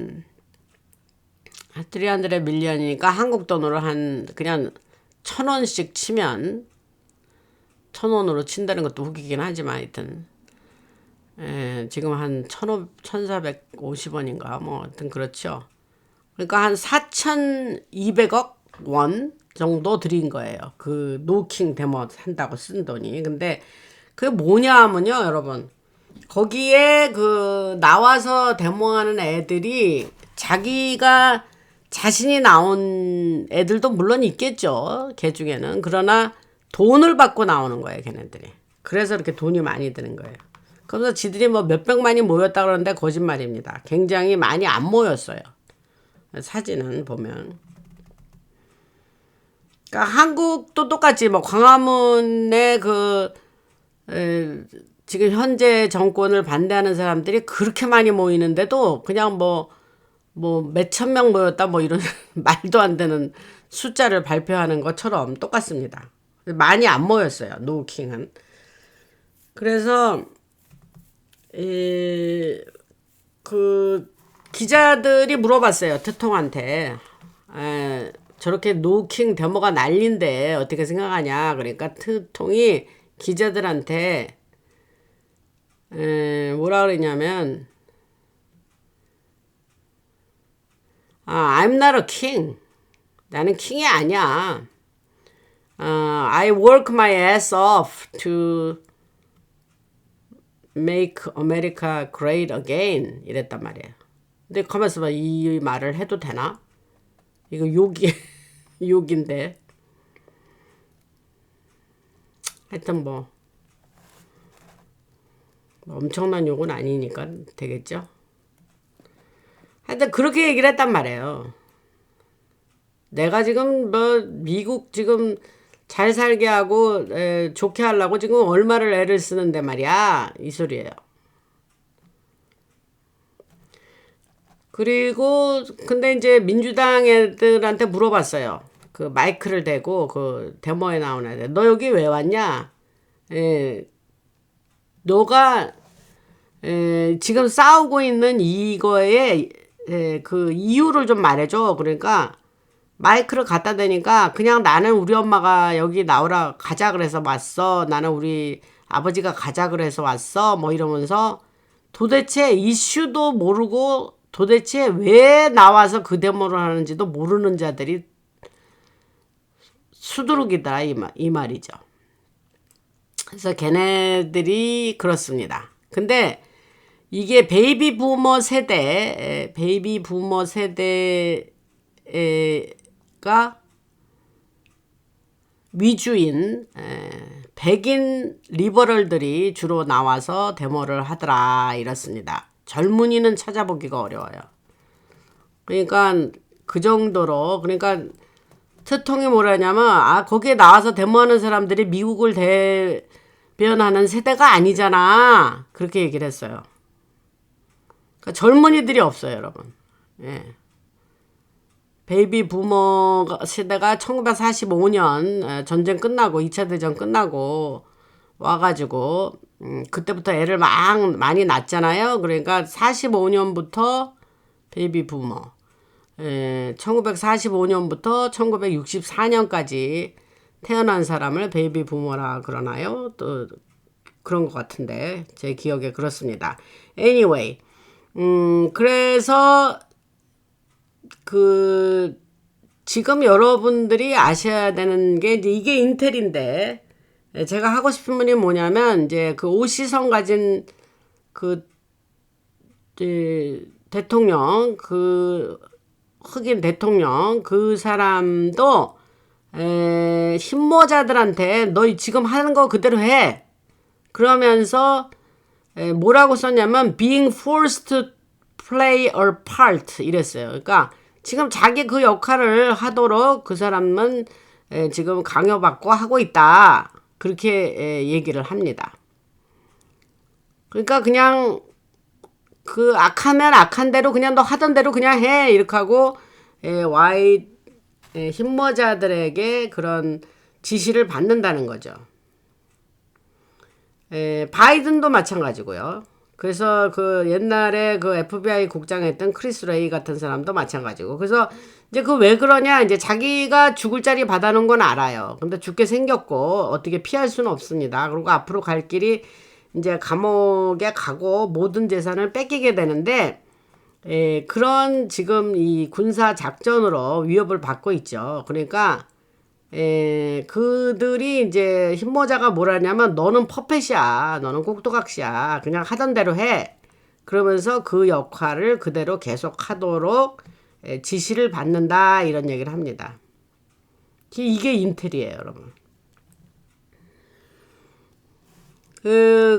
300 밀리언이니까 한국 돈으로 한 그냥 1,000원씩 치면 1,000원으로 친다는 것도 웃기긴 하지만 하여튼 지금 한 1,450원인가 뭐 하여튼 그렇죠. 그러니까 한 4,200억 원 정도 드린 거예요. 그 노킹 데모 한다고 쓴 돈이. 근데 그게 뭐냐 하면요, 여러분. 거기에 그 나와서 데모하는 애들이 자기가 자신이 나온 애들도 물론 있겠죠. 걔 중에는. 그러나 돈을 받고 나오는 거예요, 걔네들이. 그래서 이렇게 돈이 많이 드는 거예요. 그래서 지들이 뭐 몇백만이 모였다 그러는데 거짓말입니다. 굉장히 많이 안 모였어요. 사진은 보면. 그러니까 한국도 똑같이 뭐 광화문에 그 지금 현재 정권을 반대하는 사람들이 그렇게 많이 모이는데도 그냥 뭐 몇천 명 모였다 뭐 이런 말도 안 되는 숫자를 발표하는 것처럼 똑같습니다. 많이 안 모였어요. 노킹은. 그래서 그 기자들이 물어봤어요. 트통한테. 저렇게 노킹 데모가 난린데 어떻게 생각하냐. 그러니까 트통이 기자들한테 뭐라 그랬냐면 I'm not a king. 나는 킹이 아니야. I work my ass off to make America great again. 이랬단 말이에요. 근데 가만있어 봐. 이 말을 해도 되나? 이거 욕인데. 하여튼 뭐 엄청난 욕은 아니니까 되겠죠. 하여튼 그렇게 얘기를 했단 말이에요. 내가 지금 뭐 미국 지금 잘 살게 하고 좋게 하려고 지금 얼마를 애를 쓰는데 말이야. 이 소리예요. 그리고 근데 이제 민주당 애들한테 물어봤어요. 그 마이크를 대고 그 데모에 나온 애들. 너 여기 왜 왔냐? 너가 지금 싸우고 있는 이거에 그 이유를 좀 말해줘. 그러니까 마이크를 갖다 대니까 그냥 나는 우리 엄마가 여기 나오라 가자 그래서 왔어. 나는 우리 아버지가 가자 그래서 왔어. 뭐 이러면서 도대체 이슈도 모르고 도대체 왜 나와서 그 데모를 하는지도 모르는 자들이 수두룩이다 이 말이죠. 그래서 걔네들이 그렇습니다. 근데 이게 베이비 부머 세대가 위주인 백인 리버럴들이 주로 나와서 데모를 하더라 이렇습니다. 젊은이는 찾아보기가 어려워요. 그러니까 그 정도로 그러니까 트통이 뭐라냐면 거기에 나와서 데모하는 사람들이 미국을 대변하는 세대가 아니잖아. 그렇게 얘기를 했어요. 그러니까 젊은이들이 없어요, 여러분. 예. 베이비 부머 세대가 1945년 전쟁 끝나고 2차 대전 끝나고 와가지고 그때부터 애를 많이 낳잖아요. 그러니까 45년부터 베이비 부머 1945년부터 1964년까지 태어난 사람을 베이비 부머라 그러나요? 또 그런 것 같은데 제 기억에 그렇습니다. Anyway, 그래서 지금 여러분들이 아셔야 되는 게 이게 인텔인데 제가 하고 싶은 분이 뭐냐면 이제 그 오시성 가진 대통령 흑인 대통령 그 사람도 흰모자들한테 너 지금 하는 거 그대로 해 그러면서 뭐라고 썼냐면 being forced to play a part 이랬어요. 그러니까 지금 자기 그 역할을 하도록 그 사람은 지금 강요받고 하고 있다. 그렇게 얘기를 합니다. 그러니까 그냥 그 악하면 악한 대로 그냥 너 하던 대로 그냥 해 이렇게 하고 흰모자들에게 그런 지시를 받는다는 거죠. 바이든도 마찬가지고요. 그래서 그 옛날에 그 FBI 국장 했던 크리스 레이 같은 사람도 마찬가지고. 그래서 이제 그 왜 그러냐 이제 자기가 죽을 자리 받아놓은 건 알아요. 근데 죽게 생겼고 어떻게 피할 수는 없습니다. 그리고 앞으로 갈 길이 이제 감옥에 가고 모든 재산을 뺏기게 되는데 그런 지금 이 군사 작전으로 위협을 받고 있죠. 그러니까 그들이 이제 흰모자가 뭐라냐면 너는 퍼펫이야. 너는 꼭두각시야. 그냥 하던 대로 해. 그러면서 그 역할을 그대로 계속 하도록 지시를 받는다. 이런 얘기를 합니다. 이게 인텔이에요, 여러분.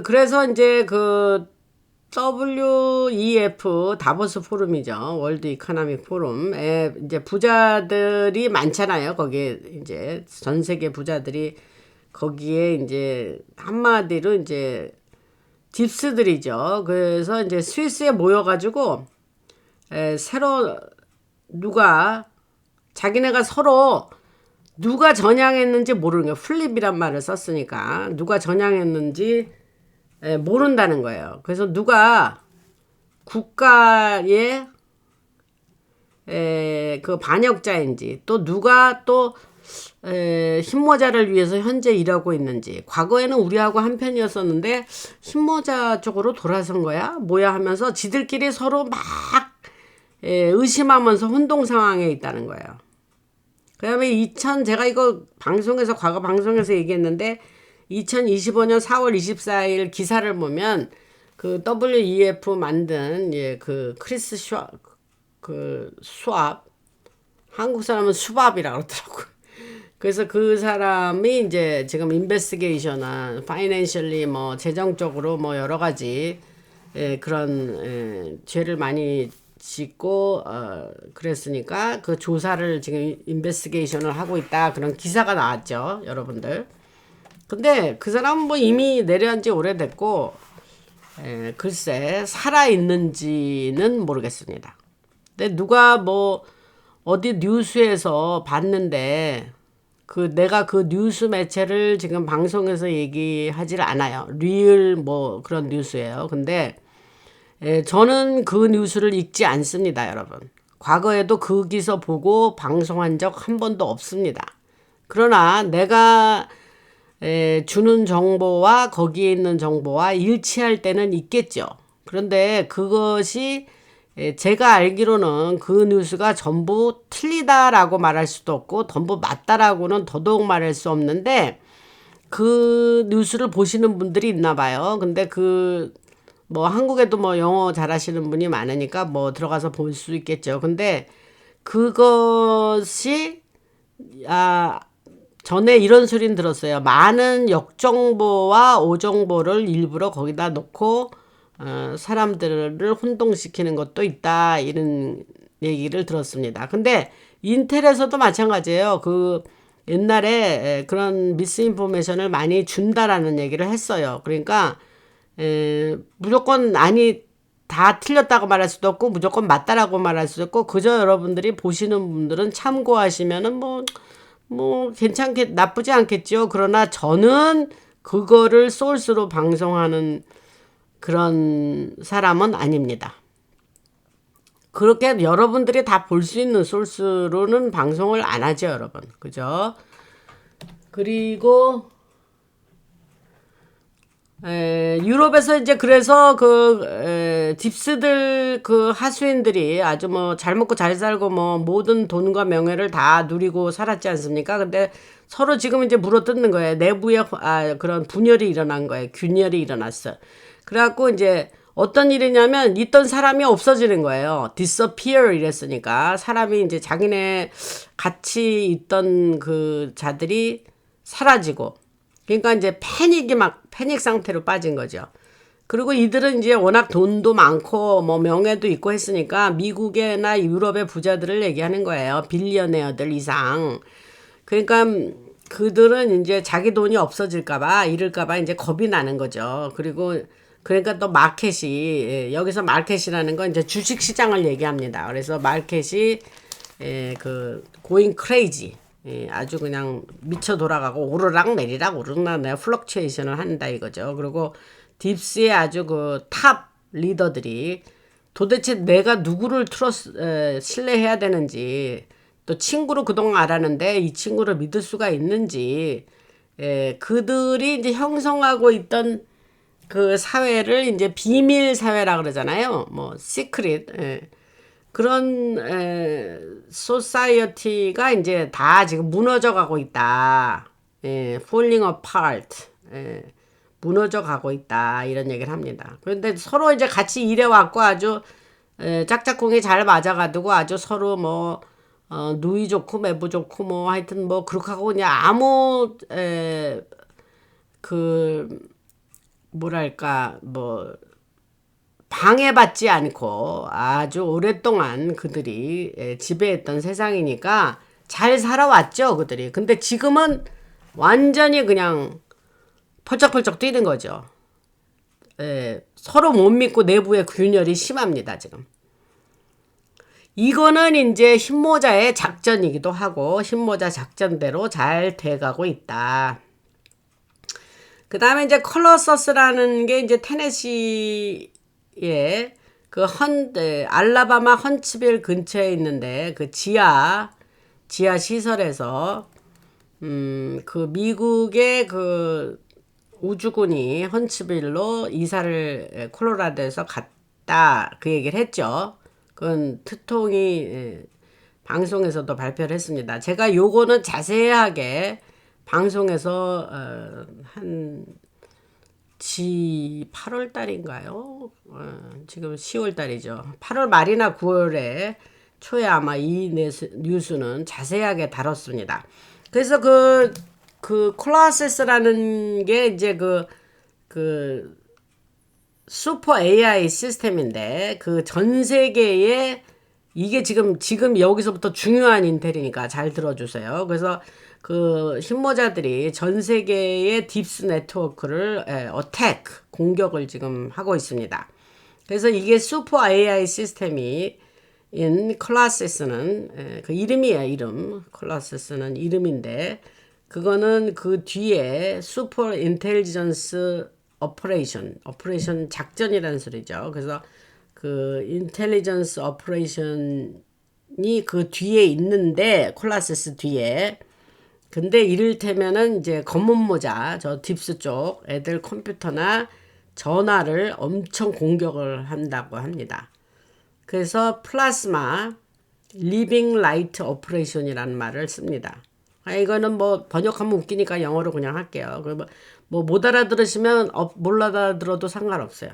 그래서 이제 WEF 다보스 포럼이죠. 월드 이코노믹 포럼에 이제 부자들이 많잖아요. 거기에 이제 전 세계 부자들이 거기에 이제 한마디로 이제 딥스들이죠. 그래서 이제 스위스에 모여가지고 새로 자기네가 서로 누가 전향했는지 모르는 거예요. 플립이란 말을 썼으니까 누가 전향했는지 모른다는 거예요. 그래서 누가 국가의 그 반역자인지 또 누가 또 흰모자를 위해서 현재 일하고 있는지 과거에는 우리하고 한편이었었는데 흰모자 쪽으로 돌아선 거야? 뭐야 하면서 지들끼리 서로 막 의심하면서 혼동 상황에 있다는 거예요. 그 다음에 제가 이거 과거 방송에서 얘기했는데 2025년 4월 24일 기사를 보면 그 WEF 만든 그 크리스 수압 한국 사람은 수밥이라고 그러더라고요. 그래서 그 사람이 이제 지금 인베스티게이션한 파이낸셜리 뭐 재정적으로 뭐 여러 가지 그런 죄를 많이 짓고 그랬으니까 그 조사를 지금 인베스티게이션을 하고 있다 그런 기사가 나왔죠, 여러분들. 근데 그 사람은 뭐 이미 내려한 지 오래됐고 글쎄 살아있는지는 모르겠습니다. 근데 누가 뭐 어디 뉴스에서 봤는데 내가 그 뉴스 매체를 지금 방송에서 얘기하질 않아요. 리얼 뭐 그런 뉴스예요. 근데 저는 그 뉴스를 읽지 않습니다, 여러분. 과거에도 그 기사 보고 방송한 적 한 번도 없습니다. 그러나 내가 주는 정보와 거기에 있는 정보와 일치할 때는 있겠죠. 그런데 그것이 제가 알기로는 그 뉴스가 전부 틀리다라고 말할 수도 없고 전부 맞다라고는 더더욱 말할 수 없는데 그 뉴스를 보시는 분들이 있나 봐요. 근데 뭐 한국에도 뭐 영어 잘하시는 분이 많으니까 뭐 들어가서 볼 수 있겠죠. 근데 그것이 아 전에 이런 소리는 들었어요. 많은 역정보와 오정보를 일부러 거기다 놓고 사람들을 혼동시키는 것도 있다. 이런 얘기를 들었습니다. 근데 인텔에서도 마찬가지예요. 그 옛날에 그런 미스인포메이션을 많이 준다라는 얘기를 했어요. 그러니까 무조건 아니 다 틀렸다고 말할 수도 없고 무조건 맞다라고 말할 수도 없고 그저 여러분들이 보시는 분들은 참고하시면은 뭐 괜찮게 나쁘지 않겠죠. 그러나 저는 그거를 소스로 방송하는 그런 사람은 아닙니다. 그렇게 여러분들이 다 볼 수 있는 소스로는 방송을 안 하죠, 여러분. 그죠? 그리고 유럽에서 이제 그래서 딥스들 그 하수인들이 아주 뭐 잘 먹고 잘 살고 뭐 모든 돈과 명예를 다 누리고 살았지 않습니까? 근데 서로 지금 이제 물어뜯는 거예요. 내부에 그런 분열이 일어난 거예요. 균열이 일어났어. 그래갖고 이제 어떤 일이냐면 있던 사람이 없어지는 거예요. disappear 이랬으니까 사람이 이제 자기네 같이 있던 그 자들이 사라지고 그러니까 이제 패닉 상태로 빠진 거죠. 그리고 이들은 이제 워낙 돈도 많고 뭐 명예도 있고 했으니까 미국이나 유럽의 부자들을 얘기하는 거예요. 빌리어네어들 이상. 그러니까 그들은 이제 자기 돈이 없어질까봐 잃을까봐 이제 겁이 나는 거죠. 그리고 그러니까 또 마켓이 여기서 마켓이라는 건 이제 주식 시장을 얘기합니다. 그래서 마켓이 그 going crazy. 아주 그냥 미쳐 돌아가고 오르락 내리락 플럭추에이션을 한다 이거죠. 그리고 딥스의 아주 그 탑 리더들이 도대체 내가 누구를 신뢰해야 되는지 또 친구로 그동안 알았는데 이 친구를 믿을 수가 있는지 그들이 이제 형성하고 있던 그 사회를 이제 비밀 사회라 그러잖아요. 뭐 시크릿 그런 소사이어티가 이제 다 지금 무너져 가고 있다. falling apart. 무너져 가고 있다. 이런 얘기를 합니다. 그런데 서로 이제 같이 일해왔고 아주 짝짝꿍이 잘 맞아가지고 아주 서로 뭐 누이 좋고 매부 좋고 뭐 하여튼 뭐 그렇게 하고 그냥 아무 그 뭐랄까 뭐 방해받지 않고 아주 오랫동안 그들이 지배했던 세상이니까 잘 살아왔죠, 그들이. 근데 지금은 완전히 그냥 펄쩍펄쩍 뛰는 거죠. 서로 못 믿고 내부의 균열이 심합니다, 지금. 이거는 이제 흰모자의 작전이기도 하고 흰모자 작전대로 잘 돼가고 있다. 그 다음에 이제 컬러서스라는 게 이제 테네시에 그 알라바마 헌츠빌 근처에 있는데 그 지하 시설에서 그 미국의 그 우주군이 헌츠빌로 이사를 콜로라도에서 갔다 그 얘기를 했죠. 그건 트통이 방송에서도 발표를 했습니다. 제가 요거는 자세하게 방송에서 한 8월 달인가요? 지금 10월 달이죠. 8월 말이나 9월에 초에 아마 이 뉴스는 자세하게 다뤘습니다. 그래서 그 콜라세스라는 게 이제 그 슈퍼 AI 시스템인데 그 전 세계에 이게 지금 여기서부터 중요한 인텔이니까 잘 들어주세요. 그래서 그 흰모자들이 전 세계의 딥스 네트워크를 공격을 지금 하고 있습니다. 그래서 이게 슈퍼 AI 시스템이 인 콜라세스는 그 이름이에요. 이름 콜라세스는 이름인데 그거는 그 뒤에 슈퍼 인텔리전스 오퍼레이션 작전이라는 소리죠. 그래서 그 인텔리전스 오퍼레이션이 그 뒤에 있는데 콜라세스 뒤에 근데 이를테면은 이제 검은 모자 저 딥스 쪽 애들 컴퓨터나 전화를 엄청 공격을 한다고 합니다. 그래서 플라스마 리빙 라이트 오퍼레이션이라는 말을 씁니다. 이거는 뭐 번역하면 웃기니까 영어로 그냥 할게요. 뭐 못 알아들으시면 몰라 알아들어도 상관없어요.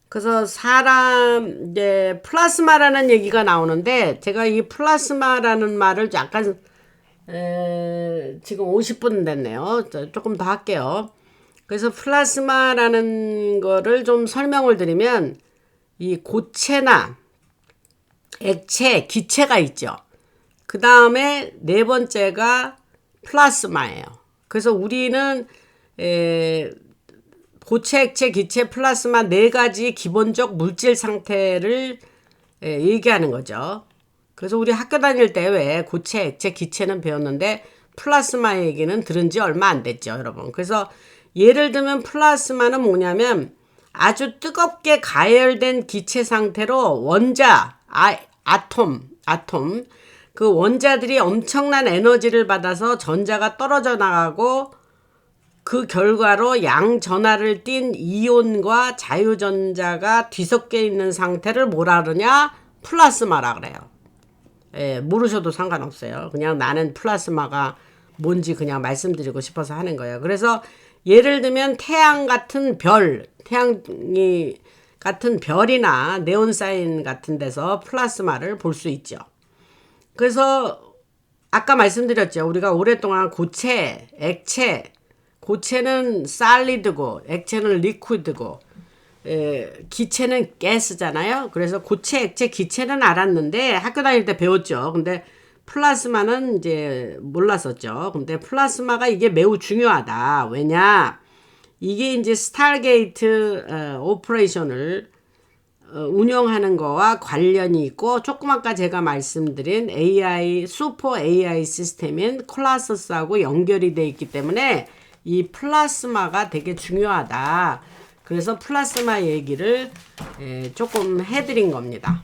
그래서 사람 이제 플라스마라는 얘기가 나오는데 제가 이 플라스마라는 말을 약간 지금 50분 됐네요. 조금 더 할게요. 그래서 플라스마라는 거를 좀 설명을 드리면 이 고체나 액체, 기체가 있죠. 그 다음에 네 번째가 플라스마예요. 그래서 우리는 고체, 액체, 기체, 플라스마 네 가지 기본적 물질 상태를 얘기하는 거죠. 그래서 우리 학교 다닐 때 왜 고체, 액체, 기체는 배웠는데 플라스마 얘기는 들은 지 얼마 안 됐죠, 여러분. 그래서 예를 들면 플라스마는 뭐냐면 아주 뜨겁게 가열된 기체 상태로 원자, 아톰, 그 원자들이 엄청난 에너지를 받아서 전자가 떨어져 나가고 그 결과로 양전하를 띤 이온과 자유전자가 뒤섞여 있는 상태를 뭐라 그러냐? 플라스마라 그래요. 예, 모르셔도 상관없어요. 그냥 나는 플라스마가 뭔지 그냥 말씀드리고 싶어서 하는 거예요. 그래서 예를 들면 태양 같은 별, 태양이 같은 별이나 네온사인 같은 데서 플라스마를 볼 수 있죠. 그래서 아까 말씀드렸죠. 우리가 오랫동안 고체, 액체, 고체는 살리드고 액체는 리퀴드고 기체는 가스잖아요. 그래서 고체, 액체, 기체는 알았는데 학교 다닐 때 배웠죠. 근데 플라스마는 이제 몰랐었죠. 근데 플라스마가 이게 매우 중요하다. 왜냐? 이게 이제 스타게이트 오퍼레이션을 운영하는 거와 관련이 있고 조금 아까 제가 말씀드린 AI 슈퍼 AI 시스템인 콜라서스하고 연결이 돼 있기 때문에 이 플라스마가 되게 중요하다. 그래서 플라스마 얘기를 조금 해드린 겁니다.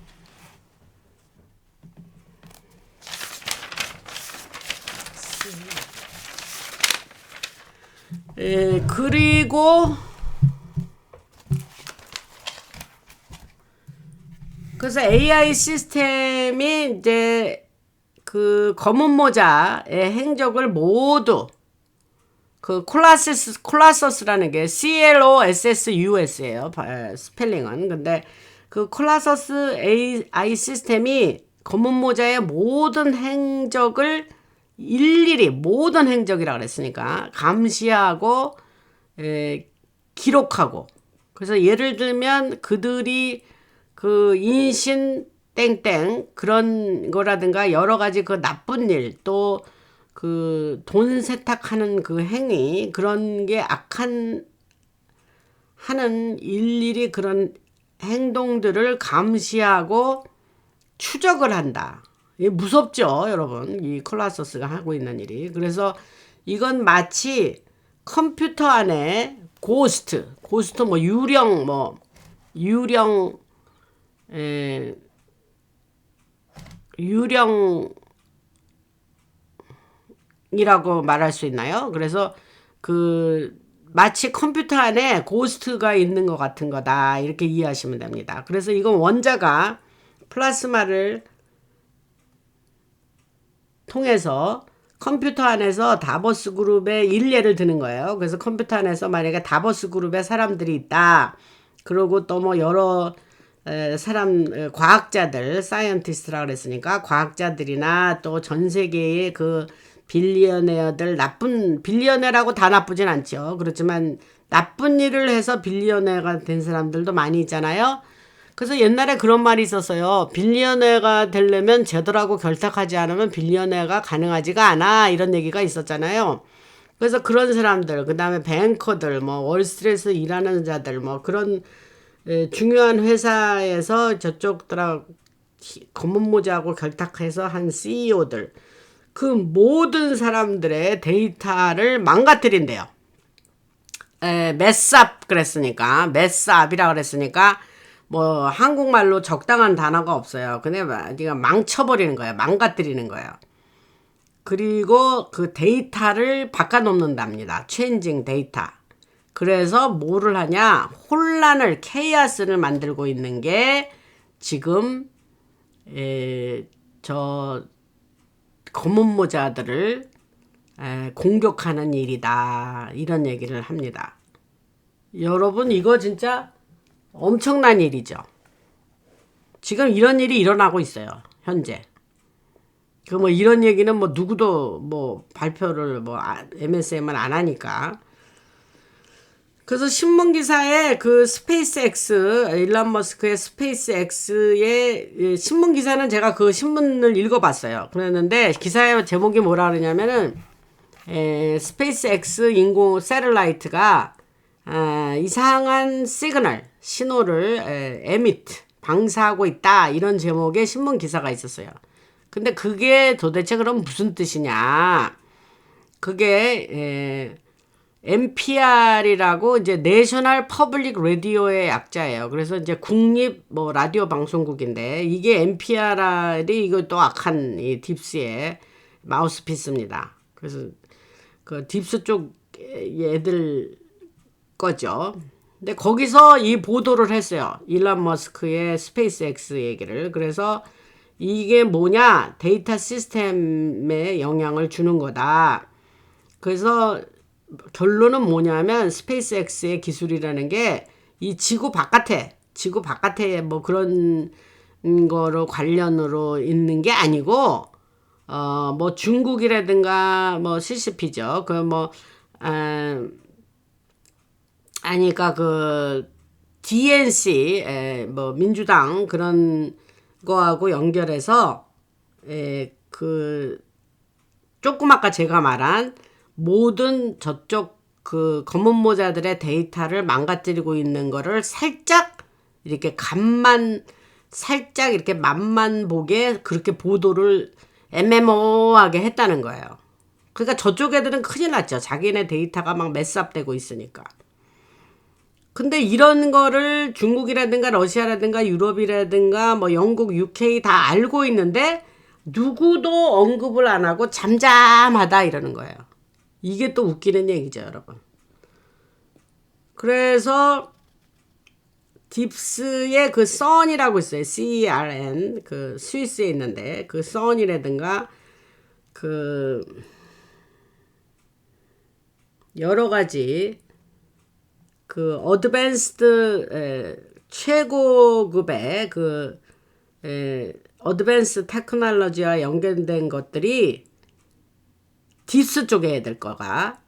그리고 그래서 AI 시스템이 이제 그 검은 모자의 행적을 모두 그 콜라서스라는 게 CLOSSUS예요. 스펠링은. 근데 그 콜라서스 AI 시스템이 검은 모자의 모든 행적을 일일이 모든 행적이라 그랬으니까 감시하고 기록하고 그래서 예를 들면 그들이 그 인신 땡땡 그런 거라든가 여러 가지 그 나쁜 일 또 그 돈 세탁하는 그 행위 그런 게 악한 하는 일일이 그런 행동들을 감시하고 추적을 한다. 무섭죠, 여러분. 이 콜라서스가 하고 있는 일이. 그래서 이건 마치 컴퓨터 안에 고스트 뭐 유령 유령이라고 말할 수 있나요? 그래서 그 마치 컴퓨터 안에 고스트가 있는 것 같은 거다. 이렇게 이해하시면 됩니다. 그래서 이건 원자가 플라스마를 통해서 컴퓨터 안에서 다보스 그룹의 일례를 드는 거예요. 그래서 컴퓨터 안에서 만약에 다보스 그룹의 사람들이 있다. 그리고 또 뭐 여러 사람 과학자들 사이언티스트라 그랬으니까 과학자들이나 또 전 세계의 그 빌리어네어들 나쁜 빌리어네라고 다 나쁘진 않죠. 그렇지만 나쁜 일을 해서 빌리어네가 된 사람들도 많이 있잖아요. 그래서 옛날에 그런 말이 있었어요. 빌리어네가 되려면 제도라고 결탁하지 않으면 빌리어네가 가능하지가 않아. 이런 얘기가 있었잖아요. 그래서 그런 사람들, 그 다음에 뱅커들, 뭐 월스트리트에서 일하는 자들, 뭐 그런 중요한 회사에서 저쪽들하고 검은 모자하고 결탁해서 한 CEO들, 그 모든 사람들의 데이터를 망가뜨린대요. 메스업 그랬으니까, 메스업이라 그랬으니까, 뭐 한국말로 적당한 단어가 없어요. 근데 네가 망쳐버리는 거야. 망가뜨리는 거예요. 그리고 그 데이터를 바꿔놓는답니다. 체인징 데이터. 그래서 뭐를 하냐? 혼란을 케이아스를 만들고 있는 게 지금 저 검은 모자들을 공격하는 일이다. 이런 얘기를 합니다. 여러분 이거 진짜 엄청난 일이죠. 지금 이런 일이 일어나고 있어요. 현재. 그 뭐 이런 얘기는 뭐 누구도 뭐 발표를 뭐 MSM은 안 하니까. 그래서 신문 기사에 그 스페이스X 일론 머스크의 스페이스X의 신문 기사는 제가 그 신문을 읽어봤어요. 그랬는데 기사의 제목이 뭐라 그러냐면은 스페이스X 인공 셀룰라이트가 이상한 시그널 신호를 에미트 방사하고 있다 이런 제목의 신문 기사가 있었어요. 근데 그게 도대체 그럼 무슨 뜻이냐? 그게 NPR이라고 이제 내셔널 퍼블릭 라디오의 약자예요. 그래서 이제 국립 뭐 라디오 방송국인데 이게 NPR이 이거 또 악한 이 딥스의 마우스피스입니다. 그래서 그 딥스 쪽 애들 거죠. 근데 거기서 이 보도를 했어요. 일론 머스크의 스페이스X 얘기를. 그래서 이게 뭐냐? 데이터 시스템에 영향을 주는 거다. 그래서 결론은 뭐냐면 스페이스X의 기술이라는 게 이 지구 바깥에 뭐 그런 거로 관련으로 있는 게 아니고 뭐 중국이라든가 뭐 CCP죠. 아니까 그 DNC 뭐 민주당 그런 거하고 연결해서 그 조금 아까 제가 말한 모든 저쪽 그 검은 모자들의 데이터를 망가뜨리고 있는 거를 살짝 이렇게 살짝 이렇게 맛만 보게 그렇게 보도를 애매모호하게 했다는 거예요. 그러니까 저쪽 애들은 큰일 났죠. 자기네 데이터가 막 매스업되고 있으니까. 근데 이런 거를 중국이라든가 러시아라든가 유럽이라든가 뭐 영국, UK 다 알고 있는데 누구도 언급을 안 하고 잠잠하다 이러는 거예요. 이게 또 웃기는 얘기죠, 여러분. 그래서 딥스의 그 선이라고 있어요. CERN 그 스위스에 있는데 그 선이라든가 그 여러 가지 그 어드밴스드 최고급의 그 어드밴스 테크놀로지와 연결된 것들이 딥스 쪽에 애들 거가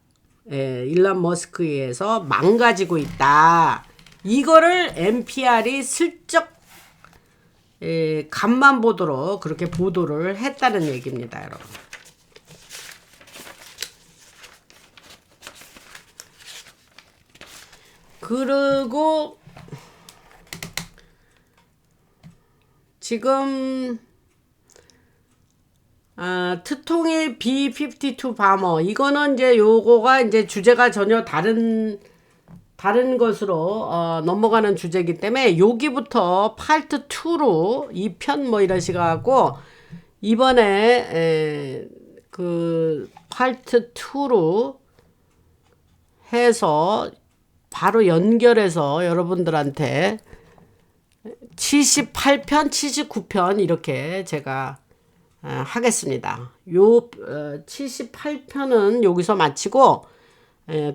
일론 머스크에 의해서 망가지고 있다. 이거를 NPR이 슬쩍 간만 보도록 그렇게 보도를 했다는 얘기입니다, 여러분. 그리고 지금 트통의 B-52 바머 이거는 이제 요거가 이제 주제가 전혀 다른 것으로 넘어가는 주제이기 때문에 여기부터 파트 2로 2편 뭐 이런 식으로 하고 이번에 그 파트 2로 해서 바로 연결해서 여러분들한테 78편, 79편 이렇게 제가 하겠습니다. 요 78편은 여기서 마치고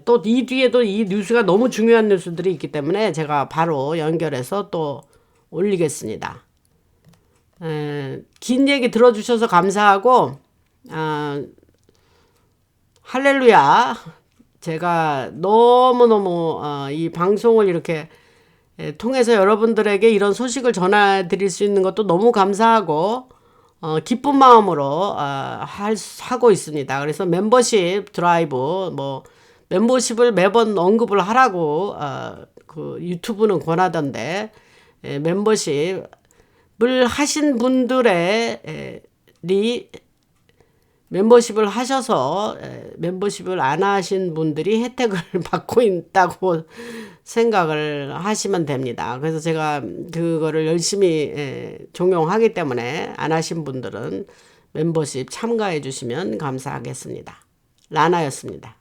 또 이 뒤에도 이 뉴스가 너무 중요한 뉴스들이 있기 때문에 제가 바로 연결해서 또 올리겠습니다. 긴 얘기 들어주셔서 감사하고 할렐루야. 제가 너무너무 이 방송을 이렇게 통해서 여러분들에게 이런 소식을 전해드릴 수 있는 것도 너무 감사하고 기쁜 마음으로 하고 있습니다. 그래서 멤버십 드라이브 뭐 멤버십을 매번 언급을 하라고 그 유튜브는 권하던데 멤버십을 하신 분들의 멤버십을 하셔서 멤버십을 안 하신 분들이 혜택을 받고 있다고 생각을 하시면 됩니다. 그래서 제가 그거를 열심히 종용하기 때문에 안 하신 분들은 멤버십 참가해 주시면 감사하겠습니다. 라나였습니다.